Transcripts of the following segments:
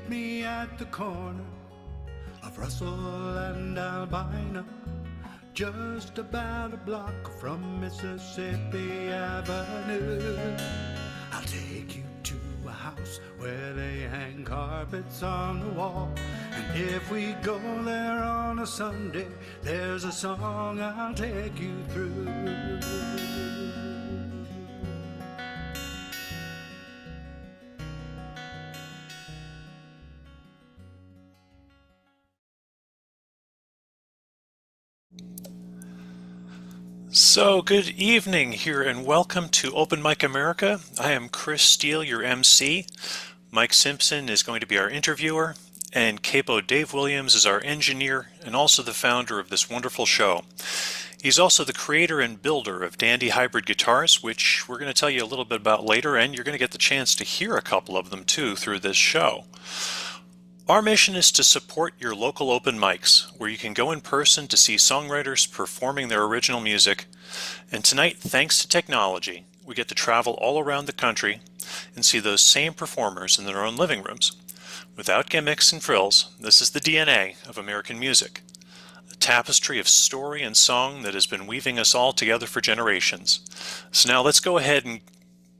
meet me at the corner of Russell and Albina, just about a block from Mississippi Avenue. I'll take you to a house where they hang carpets on the wall, and if we go there on a Sunday, there's a song I'll take you through. So, good evening here and welcome to Open Mic America. I am Chris Steele, your MC. Mike Simpson is going to be our interviewer, and Capo Dave Williams is our engineer and also the founder of this wonderful show. He's also the creator and builder of Dandy Hybrid Guitars, which we're going to tell you a little bit about later, and you're going to get the chance to hear a couple of them too through this show. Our mission is to support your local open mics, where you can go in person to see songwriters performing their original music. And tonight, thanks to technology, we get to travel all around the country and see those same performers in their own living rooms. Without gimmicks and frills, this is the DNA of American music, a tapestry of story and song that has been weaving us all together for generations. So now let's go ahead and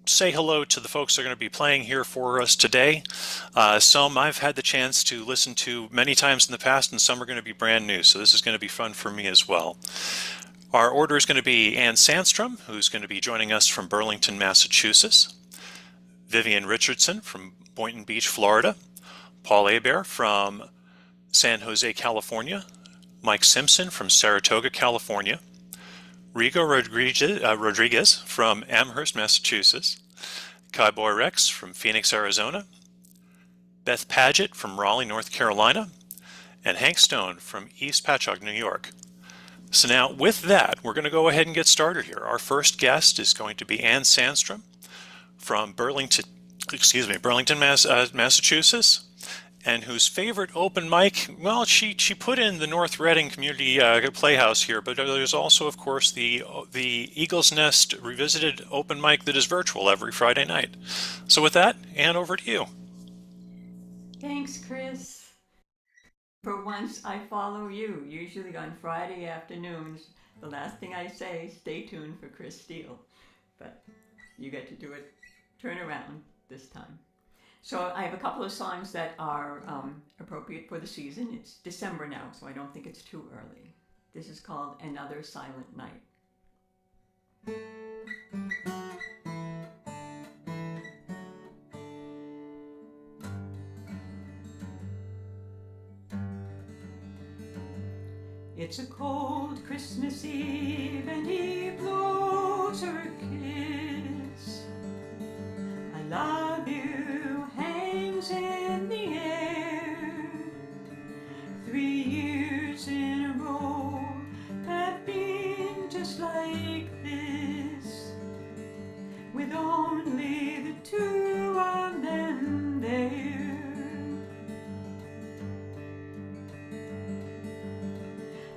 say hello to the folks that are going to be playing here for us today. Some I've had the chance to listen to many times in the past, and some are going to be brand new, so this is going to be fun for me as well. Our order is going to be Ann Sandstrom, who's going to be joining us from Burlington, Massachusetts, Vivian Richardson from Boynton Beach, Florida, Paul Hebert from San Jose, California, Mike Simpson from Saratoga, California, Rigo Rodriguez from Amherst, Massachusetts, Cowboy Rex from Phoenix, Arizona, Beth Paget from Raleigh, North Carolina, and Hank Stone from East Patchogue, New York. So now with that, we're going to go ahead and get started here. Our first guest is going to be Ann Sandstrom from Burlington, Massachusetts, and whose favorite open mic, well, she put in the North Reading Community Playhouse here, but there's also, of course, the Eagle's Nest Revisited open mic that is virtual every Friday night. So with that, Ann, over to you. Thanks, Chris. For once, I follow you, usually on Friday afternoons. The last thing I say, stay tuned for Chris Steele. But you get to do it, turn around this time. So I have a couple of songs that are appropriate for the season. It's December now, so I don't think it's too early. This is called Another Silent Night. It's a cold Christmas Eve and he blows her a kiss. I love you hangs in the air. 3 years in a row have been just like this, with only the two of them there.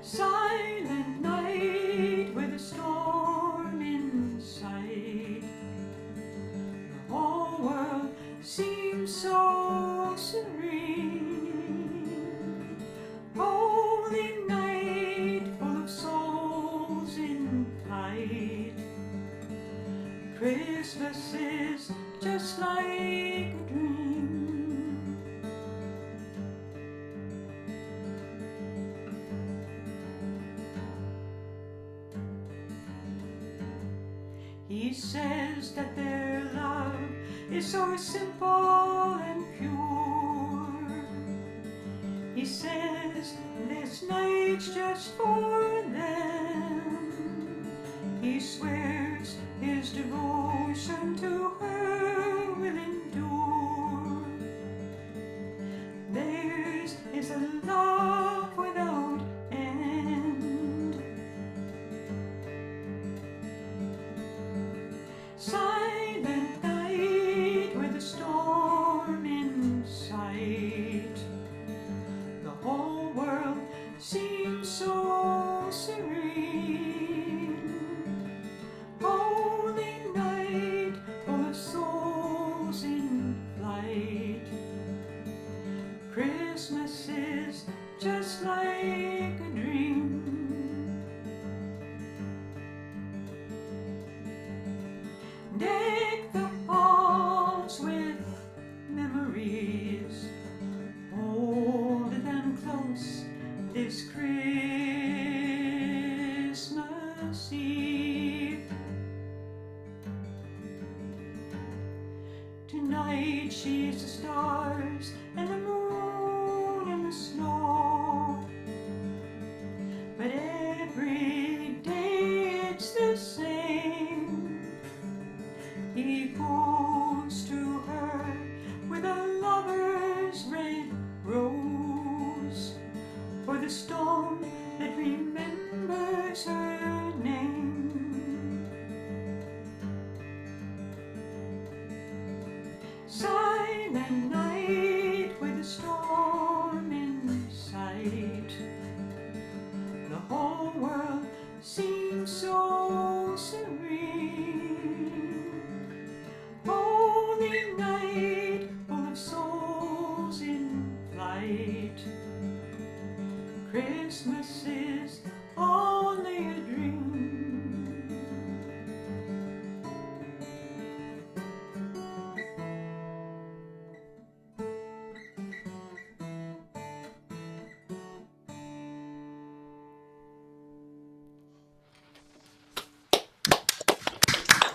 Silent night with a storm in sight. The whole world seems so serene. Holy night full of souls in flight. Christmas is just like a dream. He says that their love is so simple and pure. He says this night's just for them. He swears his devotion to her will endure. Theirs is a love without end. Silent night with a storm in sight. The whole world seems so serene. Holy night full of souls in flight. Deck the halls with memories. Hold them close this Christmas Eve. Tonight she's the stars and the moon and the snow. But every day it's the same. He goes to her with a lover's red rose, for the stone that remembers her name. Silent night with a storm in sight. The whole world seems so serene. Holy night, full of souls in flight. Christmas is only a dream.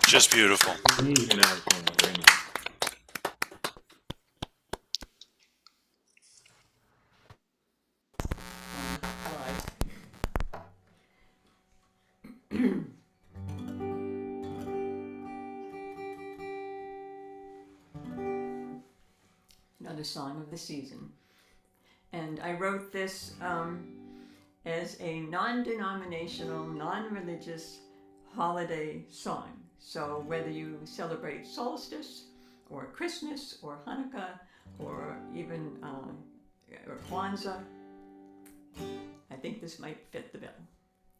Just beautiful. Another song of the season. And I wrote this as a non-denominational, non-religious holiday song. So whether you celebrate solstice or Christmas or Hanukkah or even or Kwanzaa, I think this might fit the bill.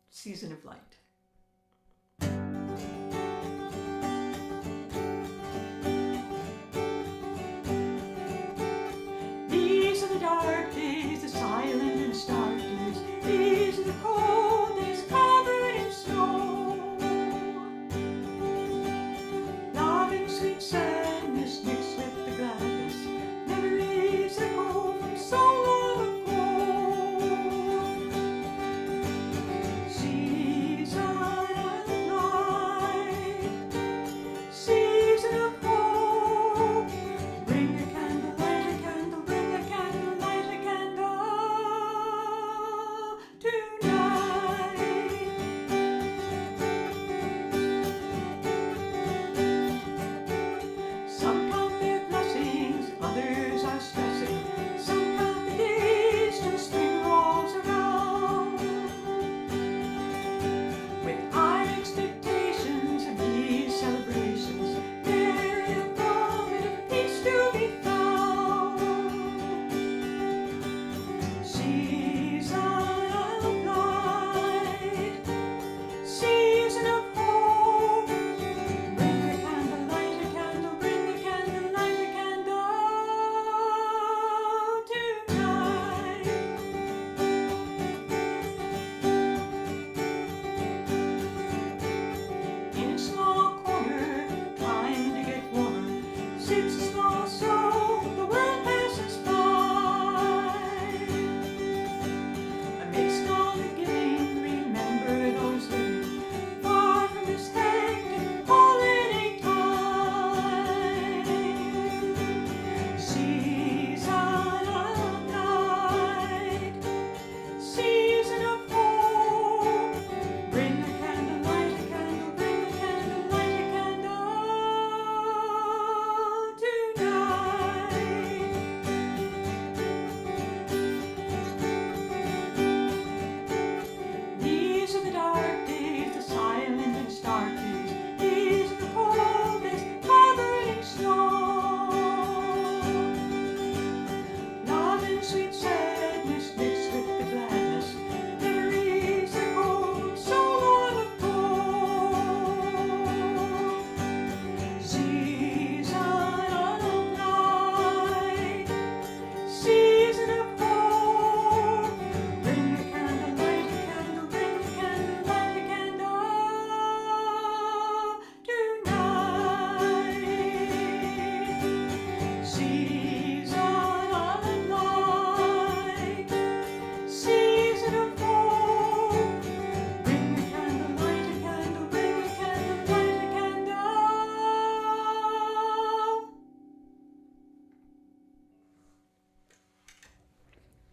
Season of Light. These are the dark days, the silent and stark days. These are the cold days covered in snow. Love and sweet sadness mixed with the gladness. Memories that go from so long ago. Season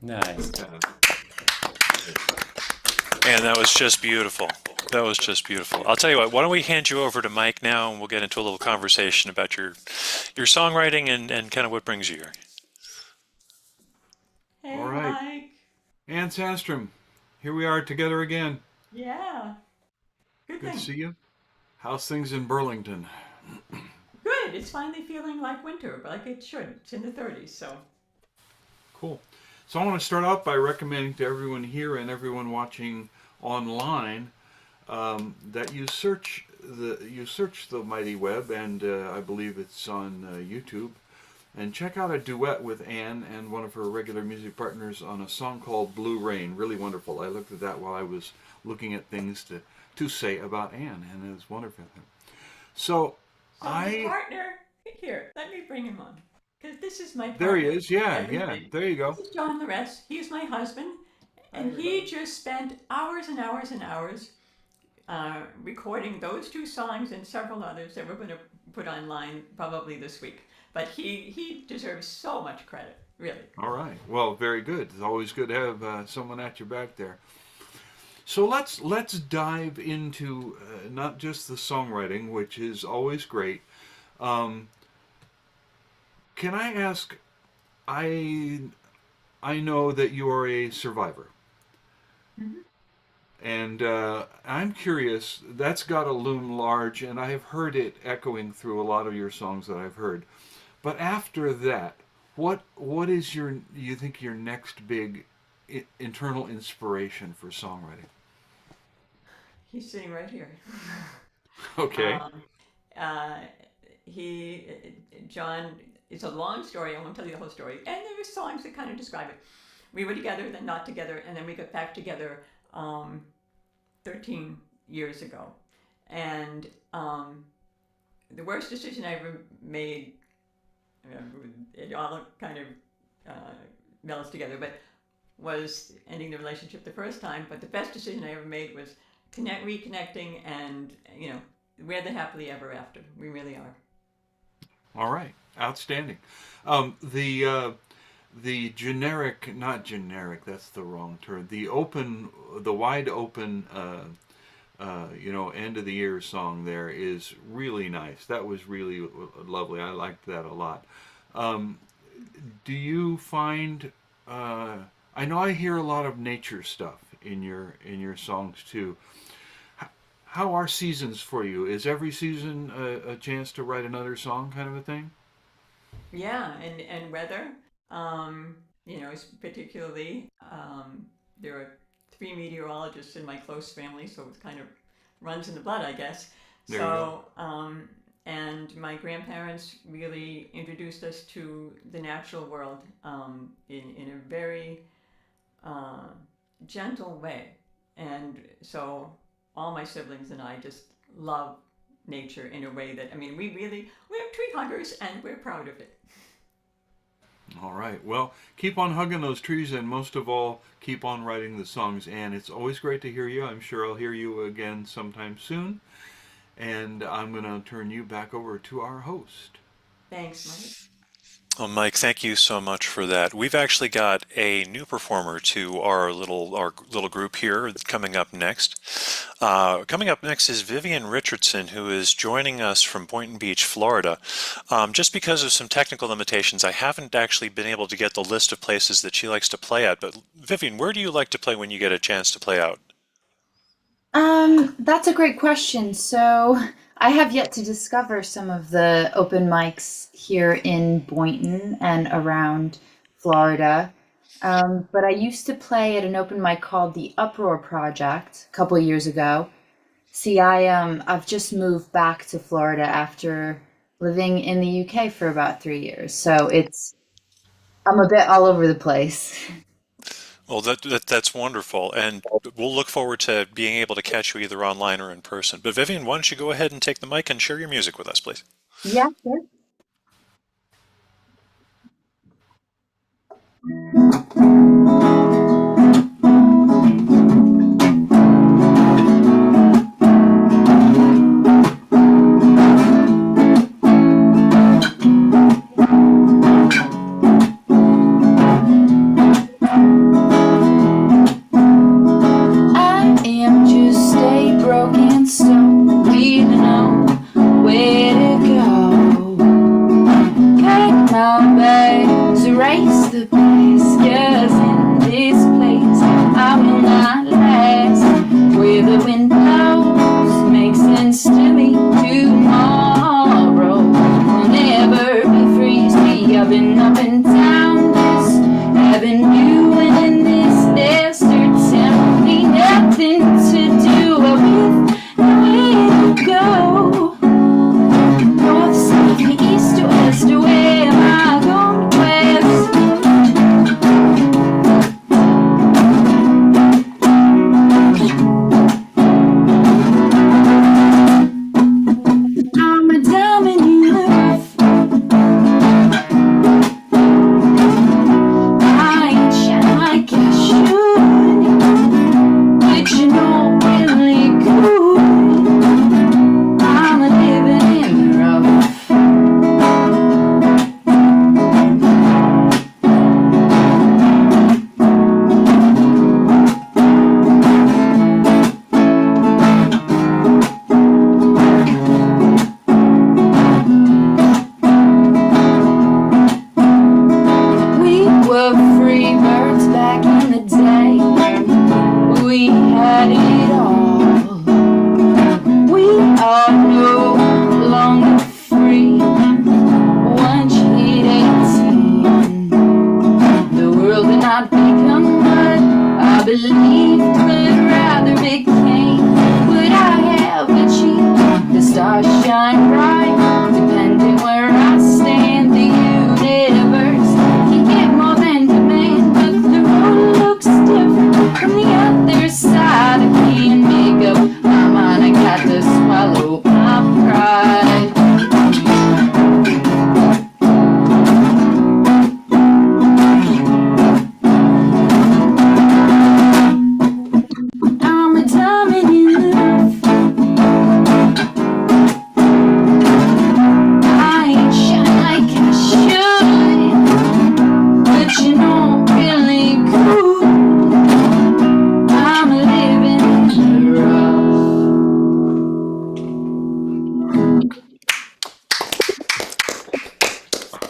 Nice. And that was just beautiful. That was just beautiful. I'll tell you what, why don't we hand you over to Mike now, and we'll get into a little conversation about your songwriting and kind of what brings you here. Hey, All right. Mike. Ann Sandstrom, here we are together again. Yeah. Good Good thing. to see you. How's things in Burlington? Good. It's finally feeling like winter, like it should. It's in the 30s, so. Cool. So I want to start out by recommending to everyone here and everyone watching online that you search the mighty web, and I believe it's on YouTube, and check out a duet with Ann and one of her regular music partners on a song called Blue Rain. Really wonderful. I looked at that while I was looking at things to say about Ann, and it was wonderful. So the partner, here, let me bring him on. Because this is my partner. There he is. Yeah, Everything. there you go. This is John Loress. He's my husband. And he just spent hours and hours and hours recording those two songs and several others that we're going to put online probably this week. But he deserves so much credit, really. All right. Well, very good. It's always good to have someone at your back there. So let's dive into not just the songwriting, which is always great. Can I ask? I know that you are a survivor, and I'm curious. That's got to loom large, and I have heard it echoing through a lot of your songs that I've heard. But after that, what is you think your next big internal inspiration for songwriting? He's sitting right here. Okay. John, it's a long story. I won't tell you the whole story. And there were songs that kind of describe it. We were together, then not together, and then we got back together 13 years ago. And the worst decision I ever made, it all kind of melts together, but was ending the relationship the first time. But the best decision I ever made was reconnecting, and we're the happily ever after. We really are. All right, outstanding. The generic, not generic, that's the wrong term. The wide open, end of the year song there is really nice. That was really lovely. I liked that a lot. Do you find? I know I hear a lot of nature stuff in your songs too. How are seasons for you? Is every season a chance to write another song, kind of a thing? Yeah, and weather. Particularly, there are 3 meteorologists in my close family, so it kind of runs in the blood, I guess. There you go. And my grandparents really introduced us to the natural world in a very gentle way, and so all my siblings and I just love nature in a way that, we're tree huggers, and we're proud of it. All right. Well, keep on hugging those trees, and most of all, keep on writing the songs. And it's always great to hear you. I'm sure I'll hear you again sometime soon. And I'm going to turn you back over to our host. Thanks, Mike. Well, Mike, thank you so much for that. We've actually got a new performer to our little group here coming up next. Coming up next is Vivian Richardson, who is joining us from Boynton Beach, Florida. Just because of some technical limitations, I haven't actually been able to get the list of places that she likes to play at. But Vivian, where do you like to play when you get a chance to play out? That's a great question. So I have yet to discover some of the open mics here in Boynton and around Florida. But I used to play at an open mic called the Uproar Project a couple of years ago. See, I've just moved back to Florida after living in the UK for about 3 years. So I'm a bit all over the place. Well, that's wonderful, and we'll look forward to being able to catch you either online or in person. But Vivian, why don't you go ahead and take the mic and share your music with us, please? Yeah, sure.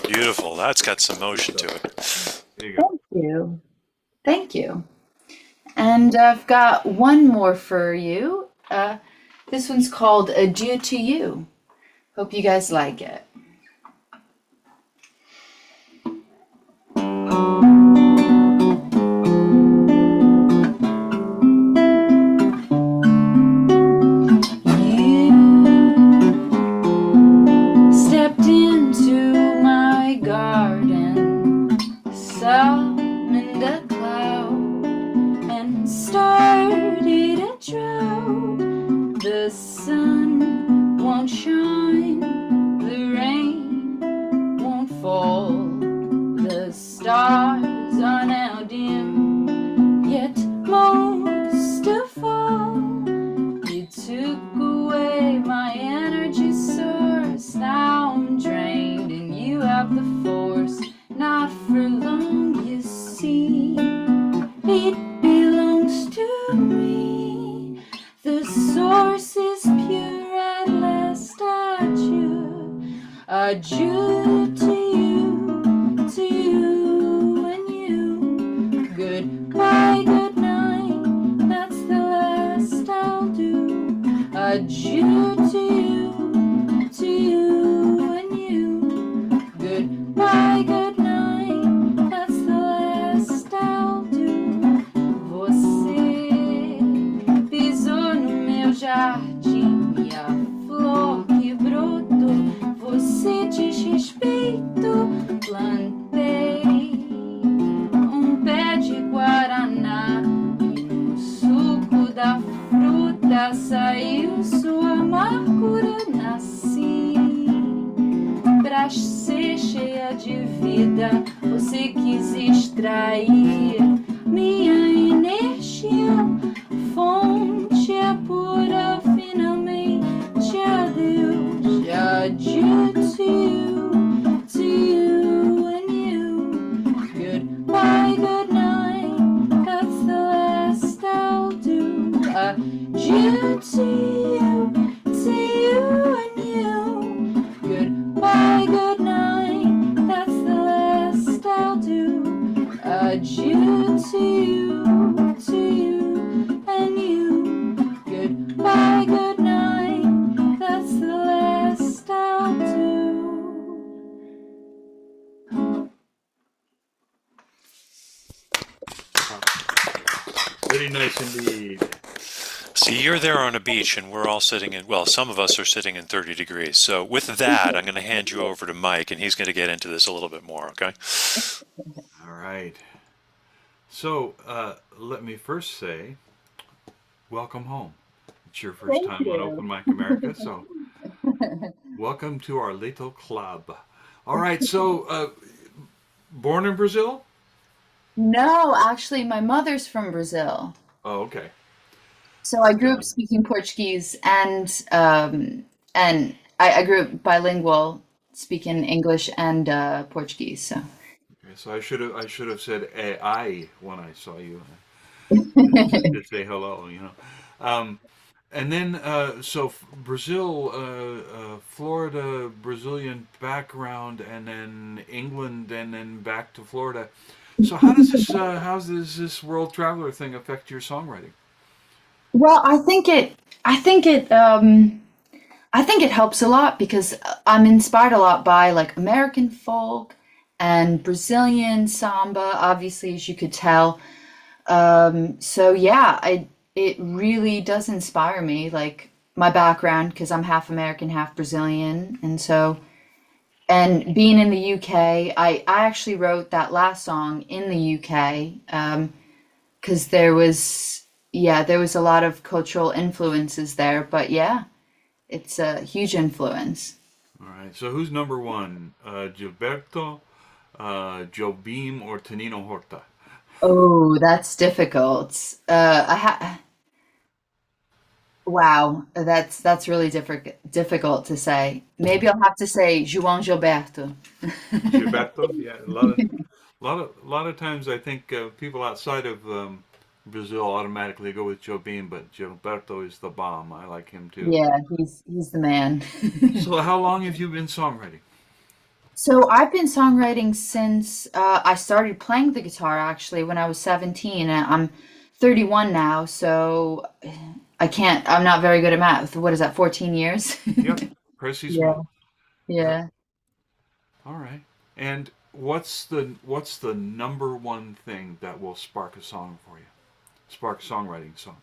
Beautiful. That's got some motion to it. There you go. Thank you. Thank you. And I've got one more for you. This one's called Adieu to You. Hope you guys like it. You stepped into my garden, summoned a cloud, and started a drought. The sun won't shine, the rain won't fall, the stars are now dim, yet most of all, you took away my energy source. Now I'm drained and you have the force. Not for long, you see, it belongs to me. The source is pure at last. Adieu, adieu to you and you. Goodbye, good night, that's the last I'll do. Adieu to you and you. Goodbye, good night, that's the last I'll do. Você pisou no meu jardim e a flor que brotou, você desrespeito. Plantei pé de guaraná e no suco da fruta saiu sua amargura. Nasci pra ser cheia de vida, você quis extrair minha energia. Fonte é pura, finalmente adeus. Adieu to you and you. Goodbye, good night, that's the last I'll do. Adieu to you and you. Goodbye, good night, that's the last I'll do. Adieu to you and you. Goodbye, good night, that's the last I'll do. Very nice indeed. See, you're there on a beach, and we're all sitting in, well, some of us are sitting in 30 degrees. So with that, I'm going to hand you over to Mike, and he's going to get into this a little bit more, okay? All right. So let me first say, welcome home. It's your first Thank time on you. Open Mic America, so welcome to our little club. All right, so born in Brazil? No, actually, my mother's from Brazil. Oh, okay. So I grew up speaking Portuguese and I grew up bilingual, speaking English and Portuguese. So Okay, so I should have said I when I saw you to say hello, you know. And then so Brazil, Florida, Brazilian background, and then England, and then back to Florida. So how does this world traveler thing affect your songwriting? well, I think it helps a lot because I'm inspired a lot by like American folk and Brazilian samba, obviously, as you could tell. So yeah, it really does inspire me, like my background, because I'm half American, half Brazilian, and so and being in the UK, I actually wrote that last song in the UK, because there was a lot of cultural influences there, but yeah, it's a huge influence. All right. So who's number one? Gilberto, Jobim, or Tonino Horta? Oh, that's difficult. Wow, that's really difficult to say. Maybe I'll have to say João Gilberto. Gilberto? Yeah, a lot of times I think people outside of Brazil automatically go with Jobim, but Gilberto is the bomb. I like him too. Yeah, he's the man. So how long have you been songwriting? So I've been songwriting since I started playing the guitar actually when I was 17. And I'm 31 now, so I'm not very good at math. What is that, 14 years? Yep, pretty Yeah, small. Yep. yeah. All right. And what's the number one thing that will spark a song for you? Spark a songwriting song.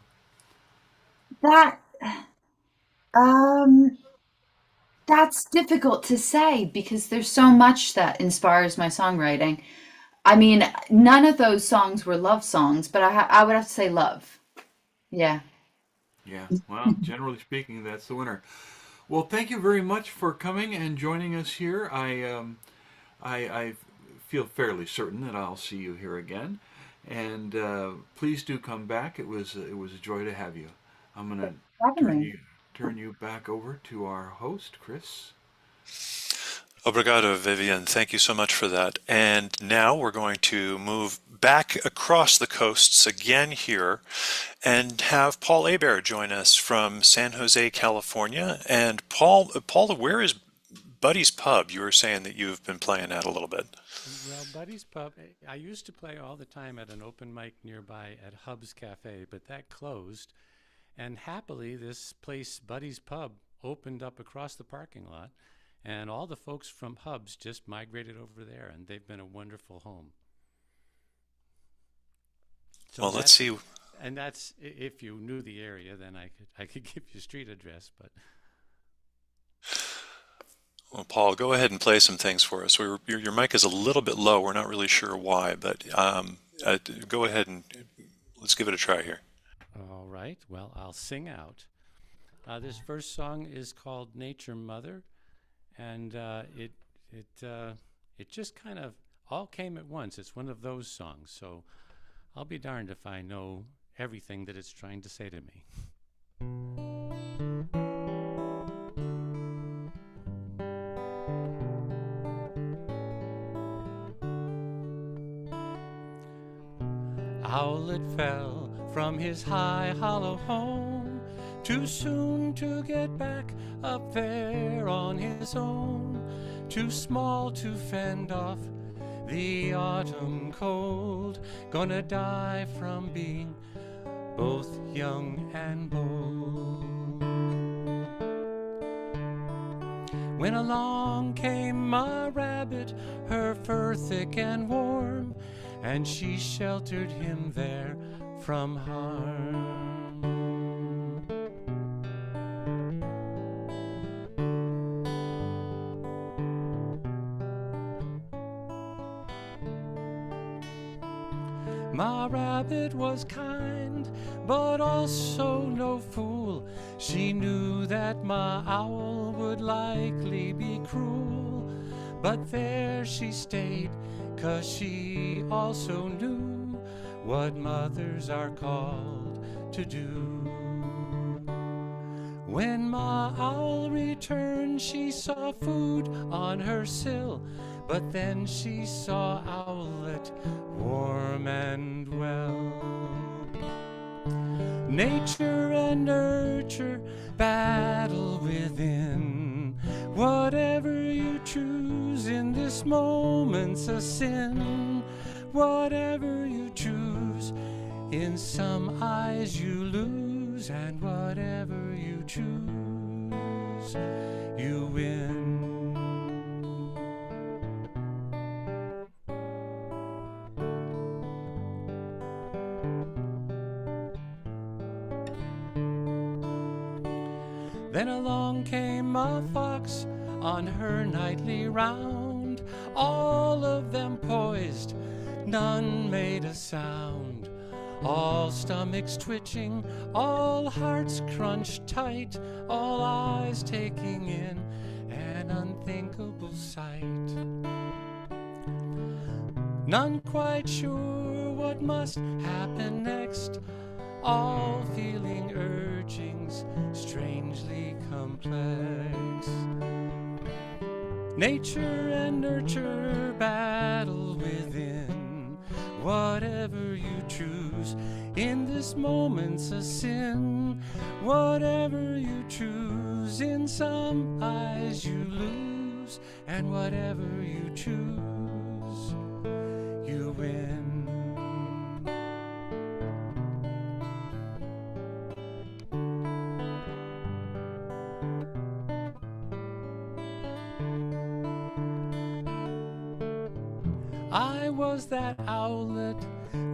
That um that's difficult to say because there's so much that inspires my songwriting. I mean, none of those songs were love songs, but I would have to say love. Yeah. Yeah. Well, generally speaking, that's the winner. Well, thank you very much for coming and joining us here. I feel fairly certain that I'll see you here again, and please do come back. It was a joy to have you. I'm gonna Having turn me. you turn you back over to our host, Chris. Obrigado, Vivian. Thank you so much for that. And now we're going to move back across the coasts again here and have Paul Hebert join us from San Jose, California. And Paul, where is Buddy's Pub? You were saying that you've been playing at a little bit. Well, Buddy's Pub, I used to play all the time at an open mic nearby at Hub's Cafe, but that closed. And happily, this place, Buddy's Pub, opened up across the parking lot. And all the folks from Hubs just migrated over there, and they've been a wonderful home. So Well, let's see. And that's, if you knew the area, then I could give you street address, but Well, Paul, go ahead and play some things for us. Your mic is a little bit low. We're not really sure why, but go ahead and let's give it a try here. all right. Well, I'll sing out. This first song is called Nature Mother, and it just kind of all came at once. It's one of those songs, so I'll be darned if I know everything that it's trying to say to me. Owlet fell from his high hollow home, too soon to get back up there on his own, too small to fend off the autumn cold, gonna die from being both young and bold. When along came a rabbit, her fur thick and warm, and she sheltered him there from harm. Ma Rabbit was kind, but also no fool. She knew that Ma Owl would likely be cruel, but there she stayed, 'cause she also knew what mothers are called to do. When Ma Owl returned, she saw food on her sill, but then she saw Owlet warm and well. Nature and nurture battle within. Whatever you choose in this moment's a sin. Whatever you choose, in some eyes you lose, and whatever you choose, you win. Then along came a fox on her nightly round, all of them poised, none made a sound. All stomachs twitching, all hearts crunched tight, all eyes taking in an unthinkable sight. None quite sure what must happen next, all feeling urgings strangely complex. Nature and nurture battle within. Whatever you choose, in this moment's a sin. Whatever you choose, in some eyes you lose, and whatever you choose, you win. I was that owlet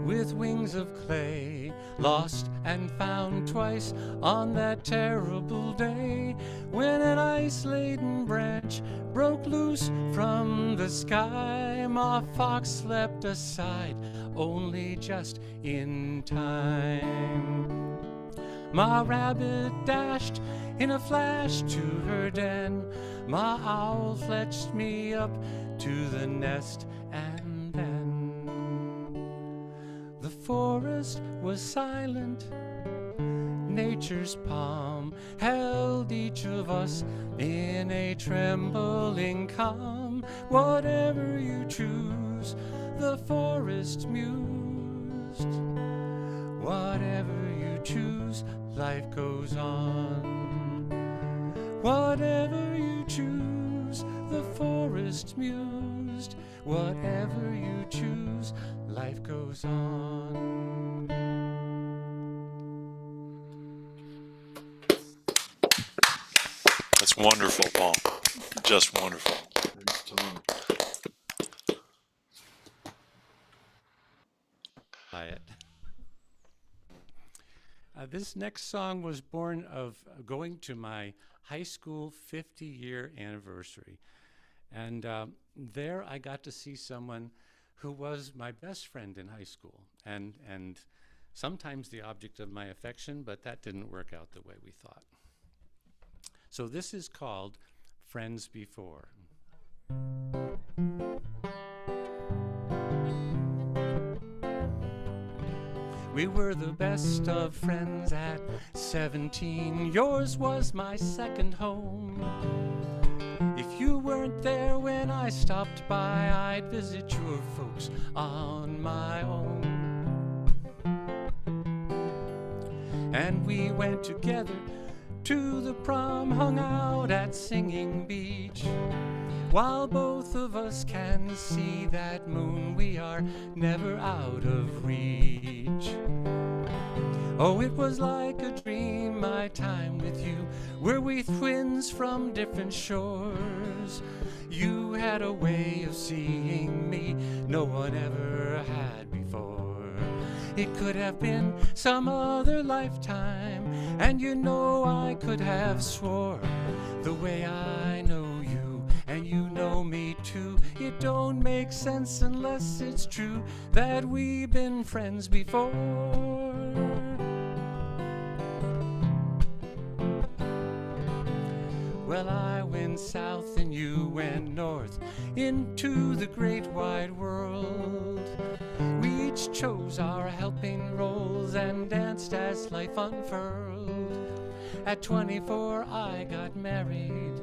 with wings of clay, lost and found twice on that terrible day, when an ice-laden branch broke loose from the sky. My fox slept aside only just in time. My rabbit dashed in a flash to her den. My owl fetched me up to the nest, and then the forest was silent. Nature's palm held each of us in a trembling calm. Whatever you choose, the forest mused. Whatever you choose, life goes on. Whatever you choose, the forest mused. Whatever you choose, life goes on. That's wonderful, Paul. Just wonderful. This next song was born of going to my high school 50-year anniversary. And there I got to see someone who was my best friend in high school, and sometimes the object of my affection, but that didn't work out the way we thought. So this is called Friends Before. We were the best of friends at 17. Yours was my second home. If you weren't there when I stopped by, I'd visit your folks on my own. And we went together to the prom, hung out at Singing Beach. While both of us can see that moon, we are never out of reach. Oh, it was like a dream, my time with you. Were we twins from different shores? You had a way of seeing me no one ever had before. It could have been some other lifetime, and you know I could have swore. The way I know you and you know me too, it don't make sense unless it's true that we've been friends before. Well, I went south and you went north into the great wide world. We each chose our helping roles and danced as life unfurled. At 24 I got married,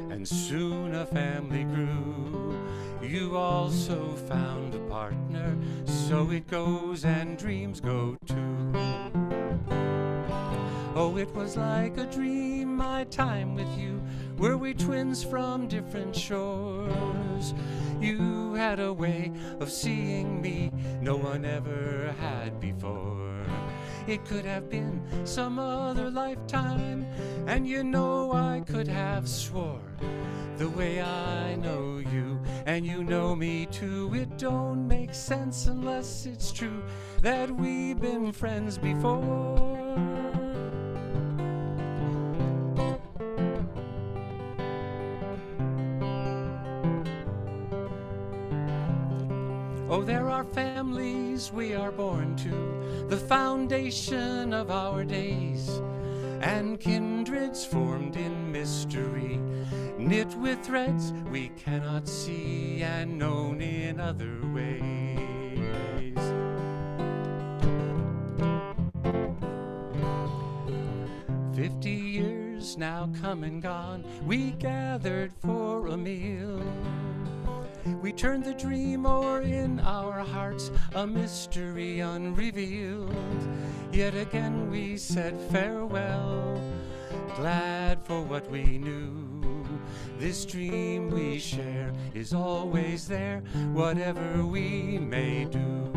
and soon a family grew. You also found a partner, so it goes and dreams go too. Oh, it was like a dream, my time with you. Were we twins from different shores? You had a way of seeing me no one ever had before. It could have been some other lifetime, and you know I could have swore. The way I know you and you know me too, it don't make sense unless it's true that we've been friends before. Oh, there are families we are born to, the foundation of our days, and kindreds formed in mystery, knit with threads we cannot see and known in other ways. 50 years now come and gone, we gathered for a meal. We turned the dream o'er in our hearts, a mystery unrevealed. Yet again we said farewell, glad for what we knew. This dream we share is always there, whatever we may do.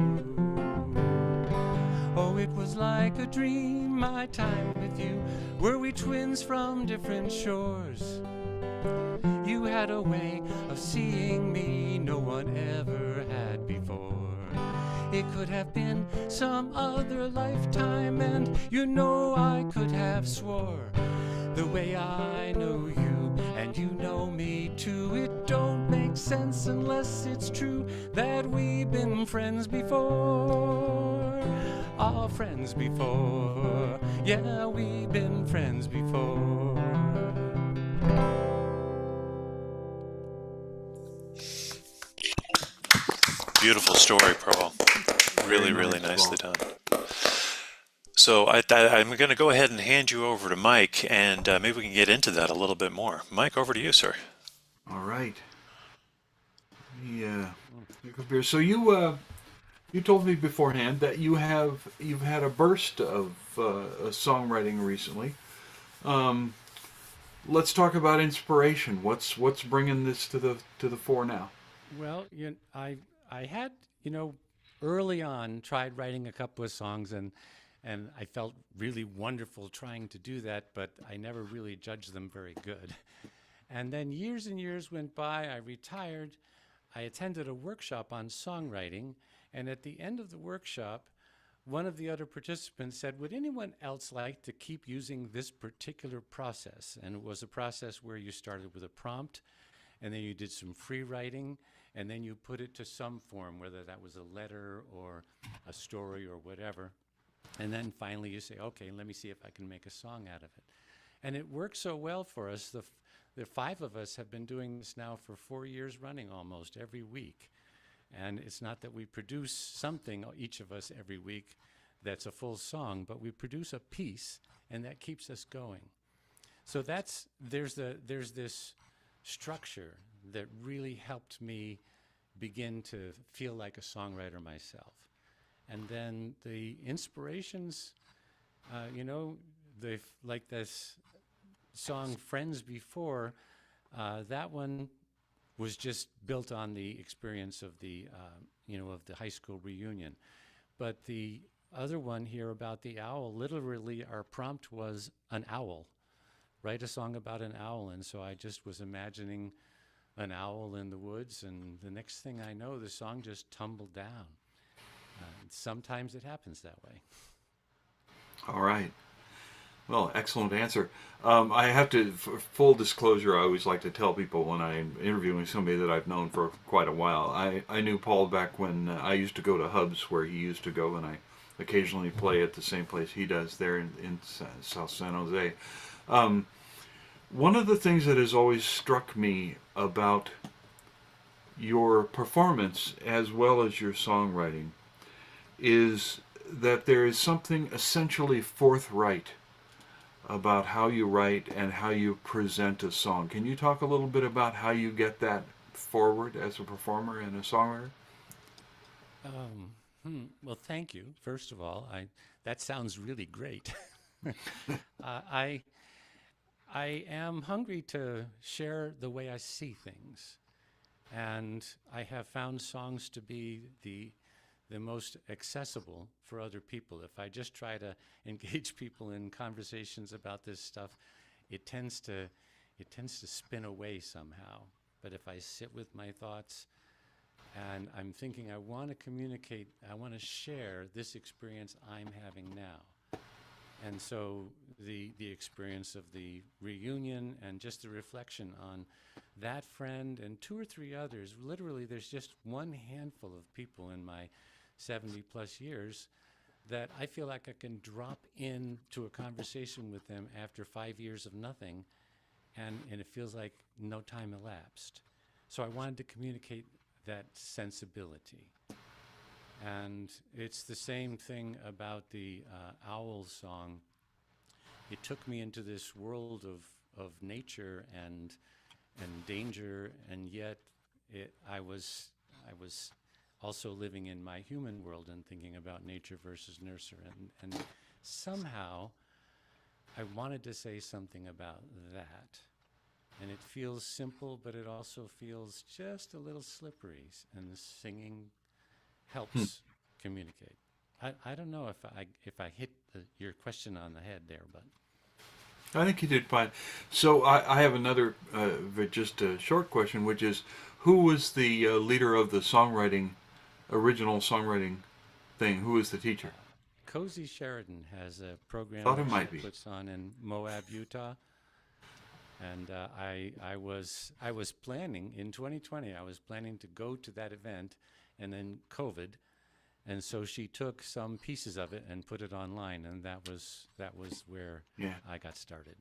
Oh, it was like a dream, my time with you. Were we twins from different shores? You had a way of seeing me no one ever had before. It could have been some other lifetime, and you know I could have swore. The way I know you and you know me too, it don't make sense unless it's true that we've been friends before. Our friends before. Yeah, we've been friends before. Beautiful story, Pearl. Really, Very really nice, nicely Paul. done. So I'm going to go ahead and hand you over to Mike, and maybe we can get into that a little bit more. Mike, over to you, sir. All right. Yeah. So you told me beforehand that you've had a burst of songwriting recently. Let's talk about inspiration. What's bringing this to the fore now? Well, I had, early on tried writing a couple of songs, and I felt really wonderful trying to do that, but I never really judged them very good. And then years and years went by. I retired. I attended a workshop on songwriting, and at the end of the workshop, one of the other participants said, would anyone else like to keep using this particular process? And it was a process where you started with a prompt, and then you did some free writing, and then you put it to some form, whether that was a letter or a story or whatever. And then finally you say, okay, let me see if I can make a song out of it. And it worked so well for us. The five of us have been doing this now for 4 years running almost every week. And it's not that we produce something, each of us every week, that's a full song, but we produce a piece, and that keeps us going. So there's this structure that really helped me begin to feel like a songwriter myself. And then the inspirations, like this song Friends Before, that one was just built on the experience of the high school reunion. But the other one here about the owl, literally our prompt was an owl. Write a song about an owl. And so I just was imagining an owl in the woods, and the next thing I know, the song just tumbled down. Sometimes it happens that way. All right. Well, excellent answer. I have to, for full disclosure, I always like to tell people when I'm interviewing somebody that I've known for quite a while. I knew Paul back when I used to go to Hubs, where he used to go, and I occasionally play at the same place he does there in South San Jose. One of the things that has always struck me about your performance as well as your songwriting is that there is something essentially forthright about how you write and how you present a song. Can you talk a little bit about how you get that forward as a performer and a songwriter? Well, thank you. First of all, that sounds really great. I am hungry to share the way I see things, and I have found songs to be the most accessible for other people. If I just try to engage people in conversations about this stuff, it tends to spin away somehow. But if I sit with my thoughts and I'm thinking, I want to communicate, I want to share this experience I'm having now. And so the experience of the reunion and just the reflection on that friend and 2 or 3 others, literally there's just one handful of people in my 70 plus years that I feel like I can drop into a conversation with them after 5 years of nothing, and it feels like no time elapsed. So I wanted to communicate that sensibility. And it's the same thing about the owl song. It took me into this world of nature and danger, and yet I was also living in my human world and thinking about nature versus nurture. And somehow I wanted to say something about that. And it feels simple, but it also feels just a little slippery. And the singing helps communicate. I don't know if I hit your question on the head there, but I think you did fine. So I have another, just a short question, which is, who was the leader of the original songwriting thing? Who was the teacher? Cozy Sheridan has a program Thought it that might she be. puts on in Moab, Utah. And I was planning in 2020. I was planning to go to that event, and then COVID, and so she took some pieces of it and put it online, and that was where I got started.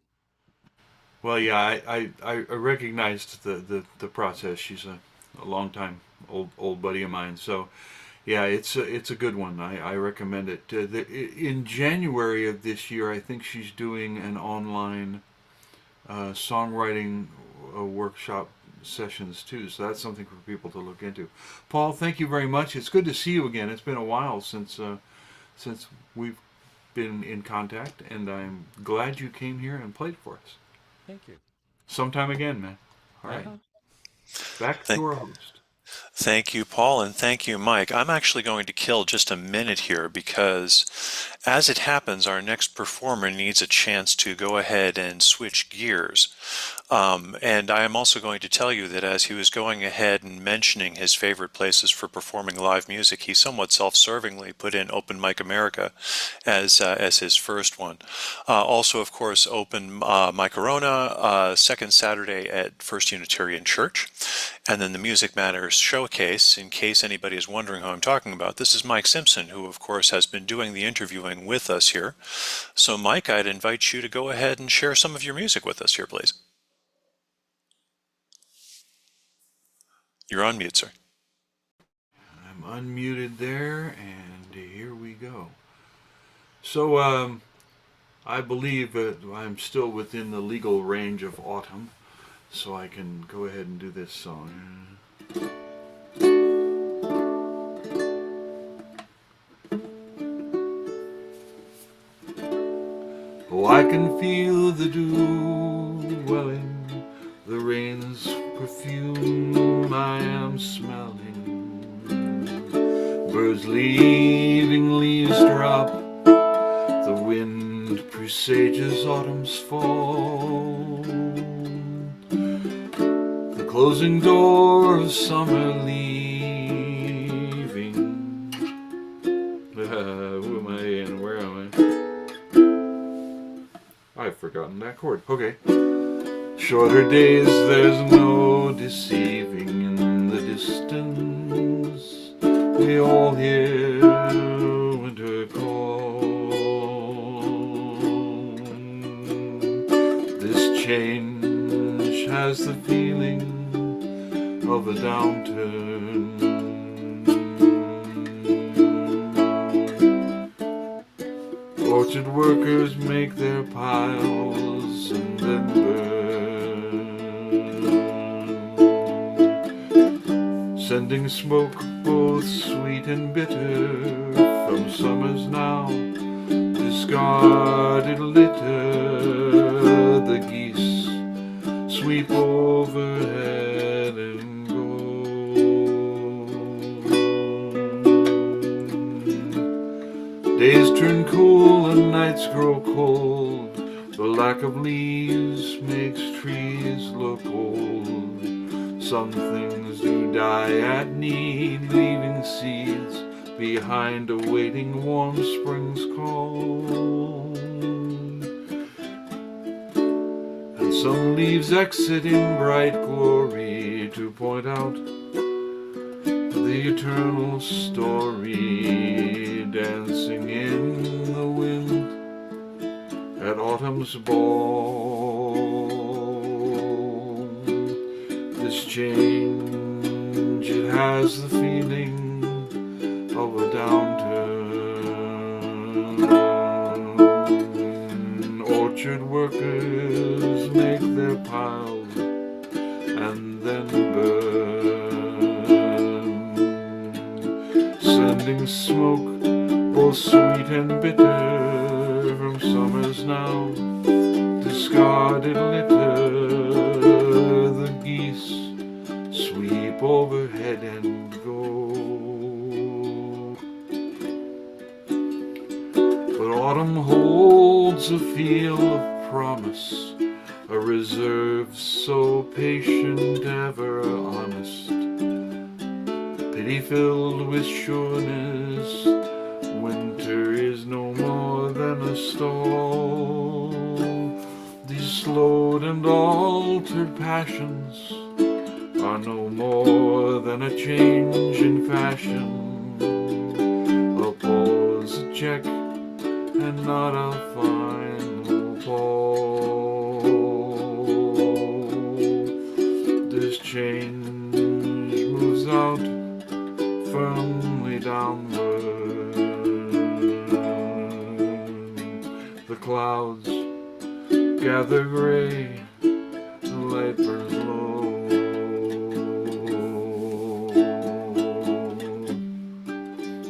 Well, yeah, I recognized the process. She's a long-time old buddy of mine. So, yeah, it's a good one. I recommend it. In January of this year, I think she's doing an online songwriting workshop sessions too. So that's something for people to look into. Paul, thank you very much. It's good to see you again. It's been a while since we've been in contact, and I'm glad you came here and played for us. Thank you. Sometime again, man. All right. Back to our host. Thank you, Paul, and thank you, Mike. I'm actually going to kill just a minute here because, as it happens, our next performer needs a chance to go ahead and switch gears. And I am also going to tell you that as he was going ahead and mentioning his favorite places for performing live music, he somewhat self-servingly put in Open Mic America as his first one. Also, of course, Open Mic Arona, second Saturday at First Unitarian Church. And then the Music Matters Showcase, in case anybody is wondering who I'm talking about. This is Mike Simpson, who, of course, has been doing the interviewing with us here. So, Mike, I'd invite you to go ahead and share some of your music with us here, please. You're on mute, sir. I'm unmuted there, and here we go. So, I believe that I'm still within the legal range of autumn, so I can go ahead and do this song. Oh, I can feel the dew welling, the rain's perfume I am smelling, birds leaving leaves drop, the wind presages autumn's fall, the closing door of summer leaving. Who am I and where am I? I've forgotten that chord. Okay. Shorter days, there's no deceiving. In the distance, we all hear winter call. This change has the feeling of a downturn. Orchard workers make their piles and then burn, sending smoke both sweet and bitter from summer's now discarded litter. The geese sweep overhead and go. Days turn cool and nights grow cold. The lack of leaves makes trees look old. Some things do die at need, leaving seeds behind, awaiting warm spring's call. And some leaves exit in bright glory to point out the eternal story, dancing in the wind at autumn's ball. This change, it has the feeling of a downturn. Orchard workers make their piles and then burn, sending smoke both sweet and bitter from summer's now discarded litter. sweep overhead and go. But autumn holds a field of promise, a reserve so patient, ever honest, pity-filled with sureness. Winter is no more than a stall. These slowed and altered passions are no more than a change in fashion, a pause, a check, and not a final fall. This change moves out firmly downward. The clouds gather gray, the light burns low,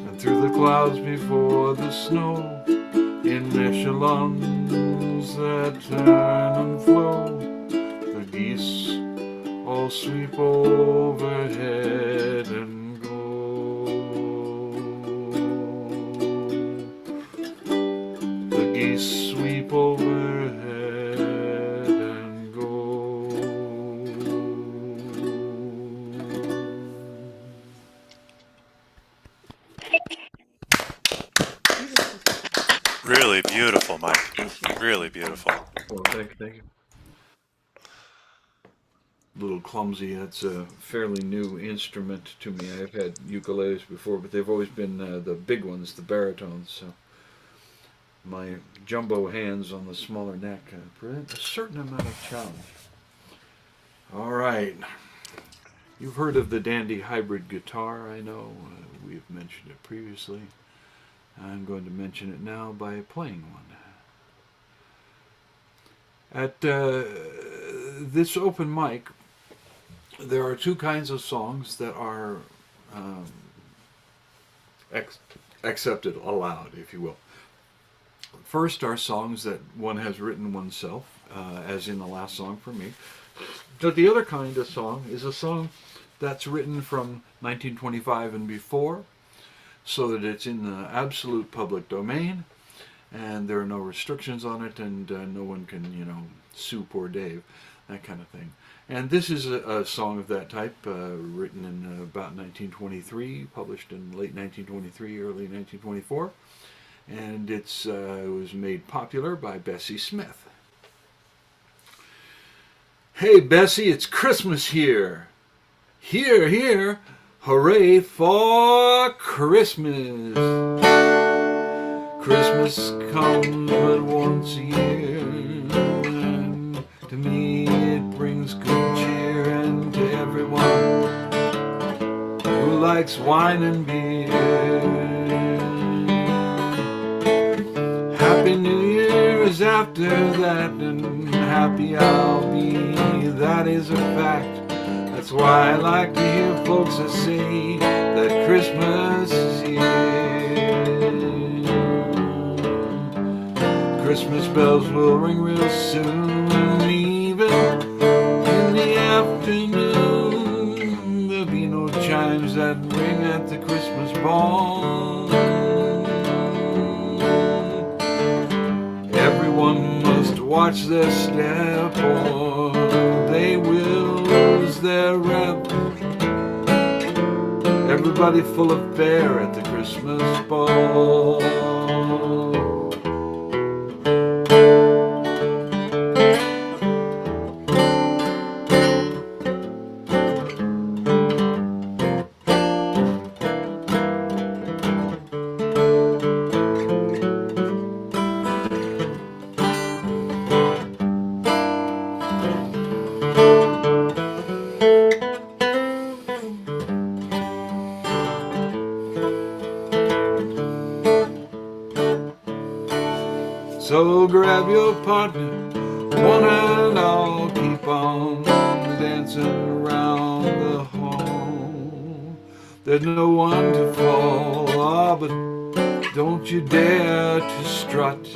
and through the clouds before the snow, in echelons that turn and flow, the geese all sweep overhead and go. The geese sweep overhead and go. Really beautiful, Mike. Really beautiful. Well, thank you. A little clumsy. That's a fairly new instrument to me. I've had ukuleles before, but they've always been the big ones, the baritones. So my jumbo hands on the smaller neck present a certain amount of challenge. All right. You've heard of the Dandy hybrid guitar, I know. We've mentioned it previously. I'm going to mention it now by playing one. At this open mic, there are two kinds of songs that are accepted, allowed, if you will. First are songs that one has written oneself, as in the last song for me. But the other kind of song is a song that's written from 1925 and before, so that it's in the absolute public domain, and there are no restrictions on it, and no one can, sue poor Dave, that kind of thing. And this is a song of that type, written in about 1923, published in late 1923, early 1924, and it was made popular by Bessie Smith. Hey Bessie, it's Christmas here. Here, here, hooray for Christmas. Christmas comes but once a year, and to me it brings good cheer, and to everyone who likes wine and beer. Happy New Year is after that, and happy I'll be, that is a fact. That's why I like to hear folks that say that Christmas is here. Christmas bells will ring real soon, and even in the afternoon there'll be no chimes that ring at the Christmas ball. Everyone must watch their step, or they will lose their rep. Everybody full of bear at the Christmas ball. So grab your partner, one and all, keep on dancing around the hall. There's no one to fall, but don't you dare to strut.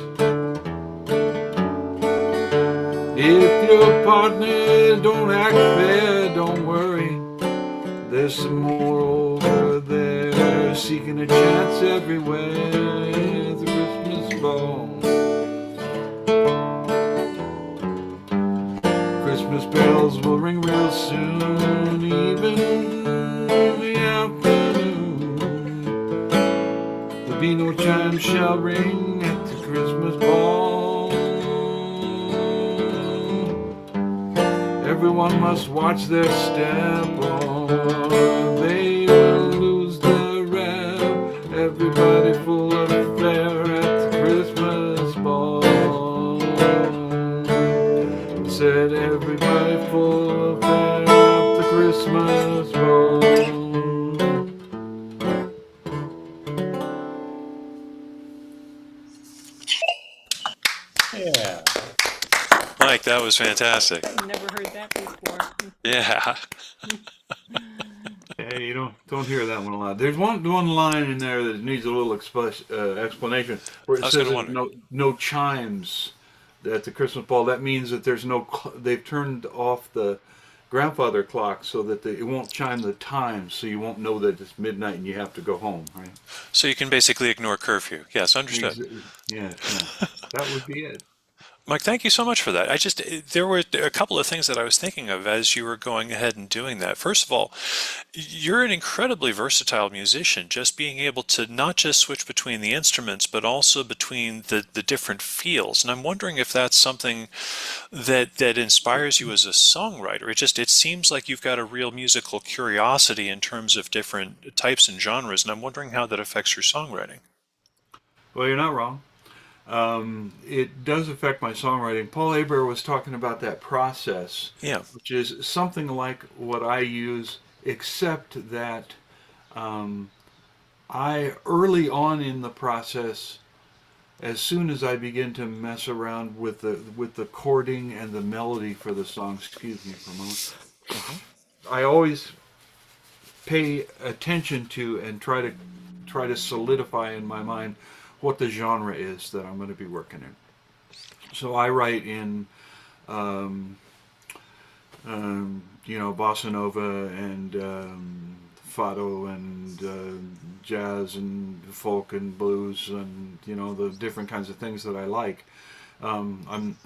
If your partner don't act fair, don't worry, There's some more over there, seeking a chance everywhere. The Christmas ball. Christmas bells will ring real soon, even in the afternoon. There'll be no chime shall ring at the Christmas ball. Everyone must watch their step, or they will lose the rep. Everybody full of fare at the Christmas ball. Said everybody full of fare at the Christmas ball. Yeah. Mike, that was fantastic. I've never heard that before. Yeah. Hey, you don't hear that one a lot. There's one line in there that needs a little explanation, where I it was says going to that wonder. no chimes at the Christmas ball. That means that there's no. They've turned off the grandfather clock so that it won't chime the time, so you won't know that it's midnight and you have to go home. Right? So you can basically ignore curfew. Yes, understood. Yeah, that would be it. Mike, thank you so much for that. There were a couple of things that I was thinking of as you were going ahead and doing that. First of all, you're an incredibly versatile musician, just being able to not just switch between the instruments, but also between the different fields. And I'm wondering if that's something that inspires you as a songwriter. It seems like you've got a real musical curiosity in terms of different types and genres, and I'm wondering how that affects your songwriting. Well, you're not wrong. It does affect my songwriting. Paul Aber was talking about that process, Yeah. which is something like what I use, except that I early on in the process, as soon as I begin to mess around with the chording and the melody for the song, excuse me for a moment, I always pay attention to and try to solidify in my mind what the genre is that I'm going to be working in. So I write in, bossa nova and fado and jazz and folk and blues and the different kinds of things that I like. I'm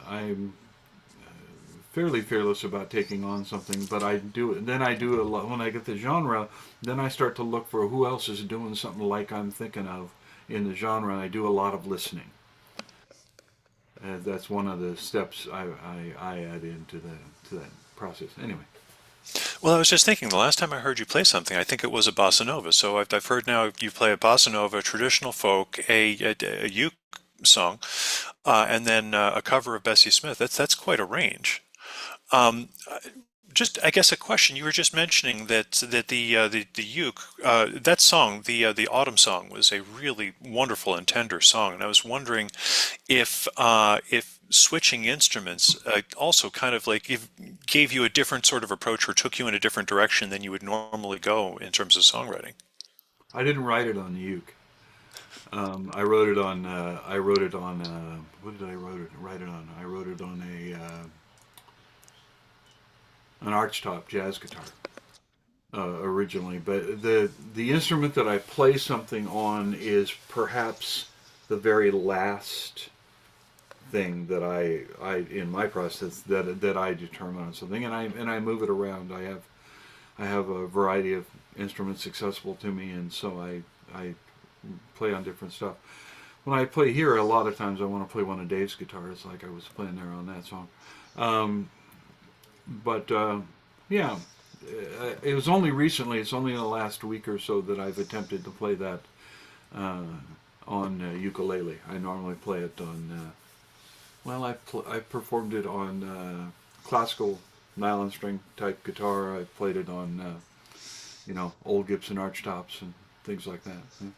fairly fearless about taking on something, but I do it. Then I do a lot when I get the genre. Then I start to look for who else is doing something like I'm thinking of in the genre, and I do a lot of listening. That's one of the steps I add into that process. Anyway. Well, I was just thinking, the last time I heard you play something, I think it was a bossa nova. So I've heard now you play a bossa nova, traditional folk, a uke song, and then a cover of Bessie Smith. That's quite a range. Um, just, I guess, a question. You were just mentioning that the uke, that song, the autumn song, was a really wonderful and tender song, and I was wondering if switching instruments also kind of like gave you a different sort of approach or took you in a different direction than you would normally go in terms of songwriting. I didn't write it on the uke. I wrote it on. What did I write it on? I wrote it on an archtop jazz guitar originally, but the instrument that I play something on is perhaps the very last thing that I in my process that I determine on something, and I move it around. I have a variety of instruments accessible to me, and so I play on different stuff. When I play here, a lot of times I want to play one of Dave's guitars, like I was playing there on that song. But yeah, it was only recently. It's only in the last week or so that I've attempted to play that on ukulele. I normally play it on. I performed it on classical nylon string type guitar. I played it on old Gibson archtops and things like that. Yeah.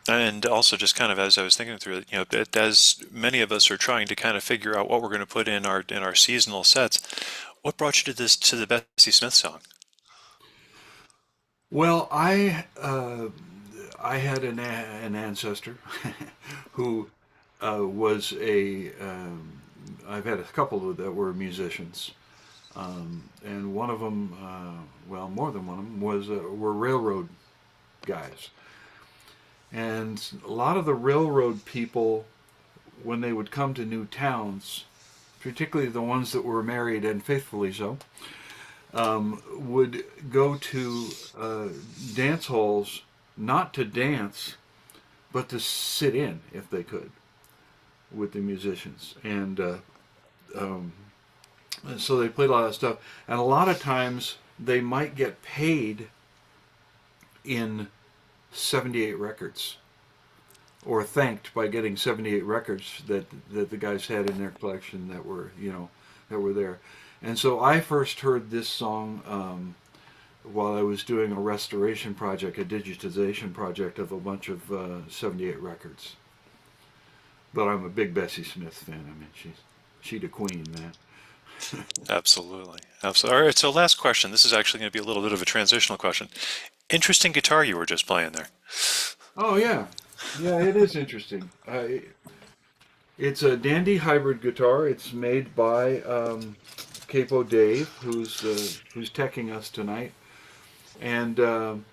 And also, just kind of as I was thinking through it, as many of us are trying to kind of figure out what we're going to put in our seasonal sets, what brought you to the Bessie Smith song? Well, I had an ancestor who was I've had a couple that were musicians, And one of them, well, more than one of them, were railroad guys. And a lot of the railroad people, when they would come to new towns, particularly the ones that were married and faithfully so, would go to dance halls not to dance, but to sit in if they could with the musicians. And so they played a lot of stuff. And a lot of times they might get paid in 78 records, or thanked by getting 78 records that the guys had in their collection that were there. And so I first heard this song while I was doing a restoration project, a digitization project of a bunch of 78 records. But I'm a big Bessie Smith fan. I mean, she's the queen, man. Absolutely. Absolutely. All right, so last question. This is actually going to be a little bit of a transitional question. Interesting guitar you were just playing there. Oh, yeah. Yeah, it is interesting. It's a Dandy hybrid guitar. It's made by Capo Dave, who's teching us tonight. And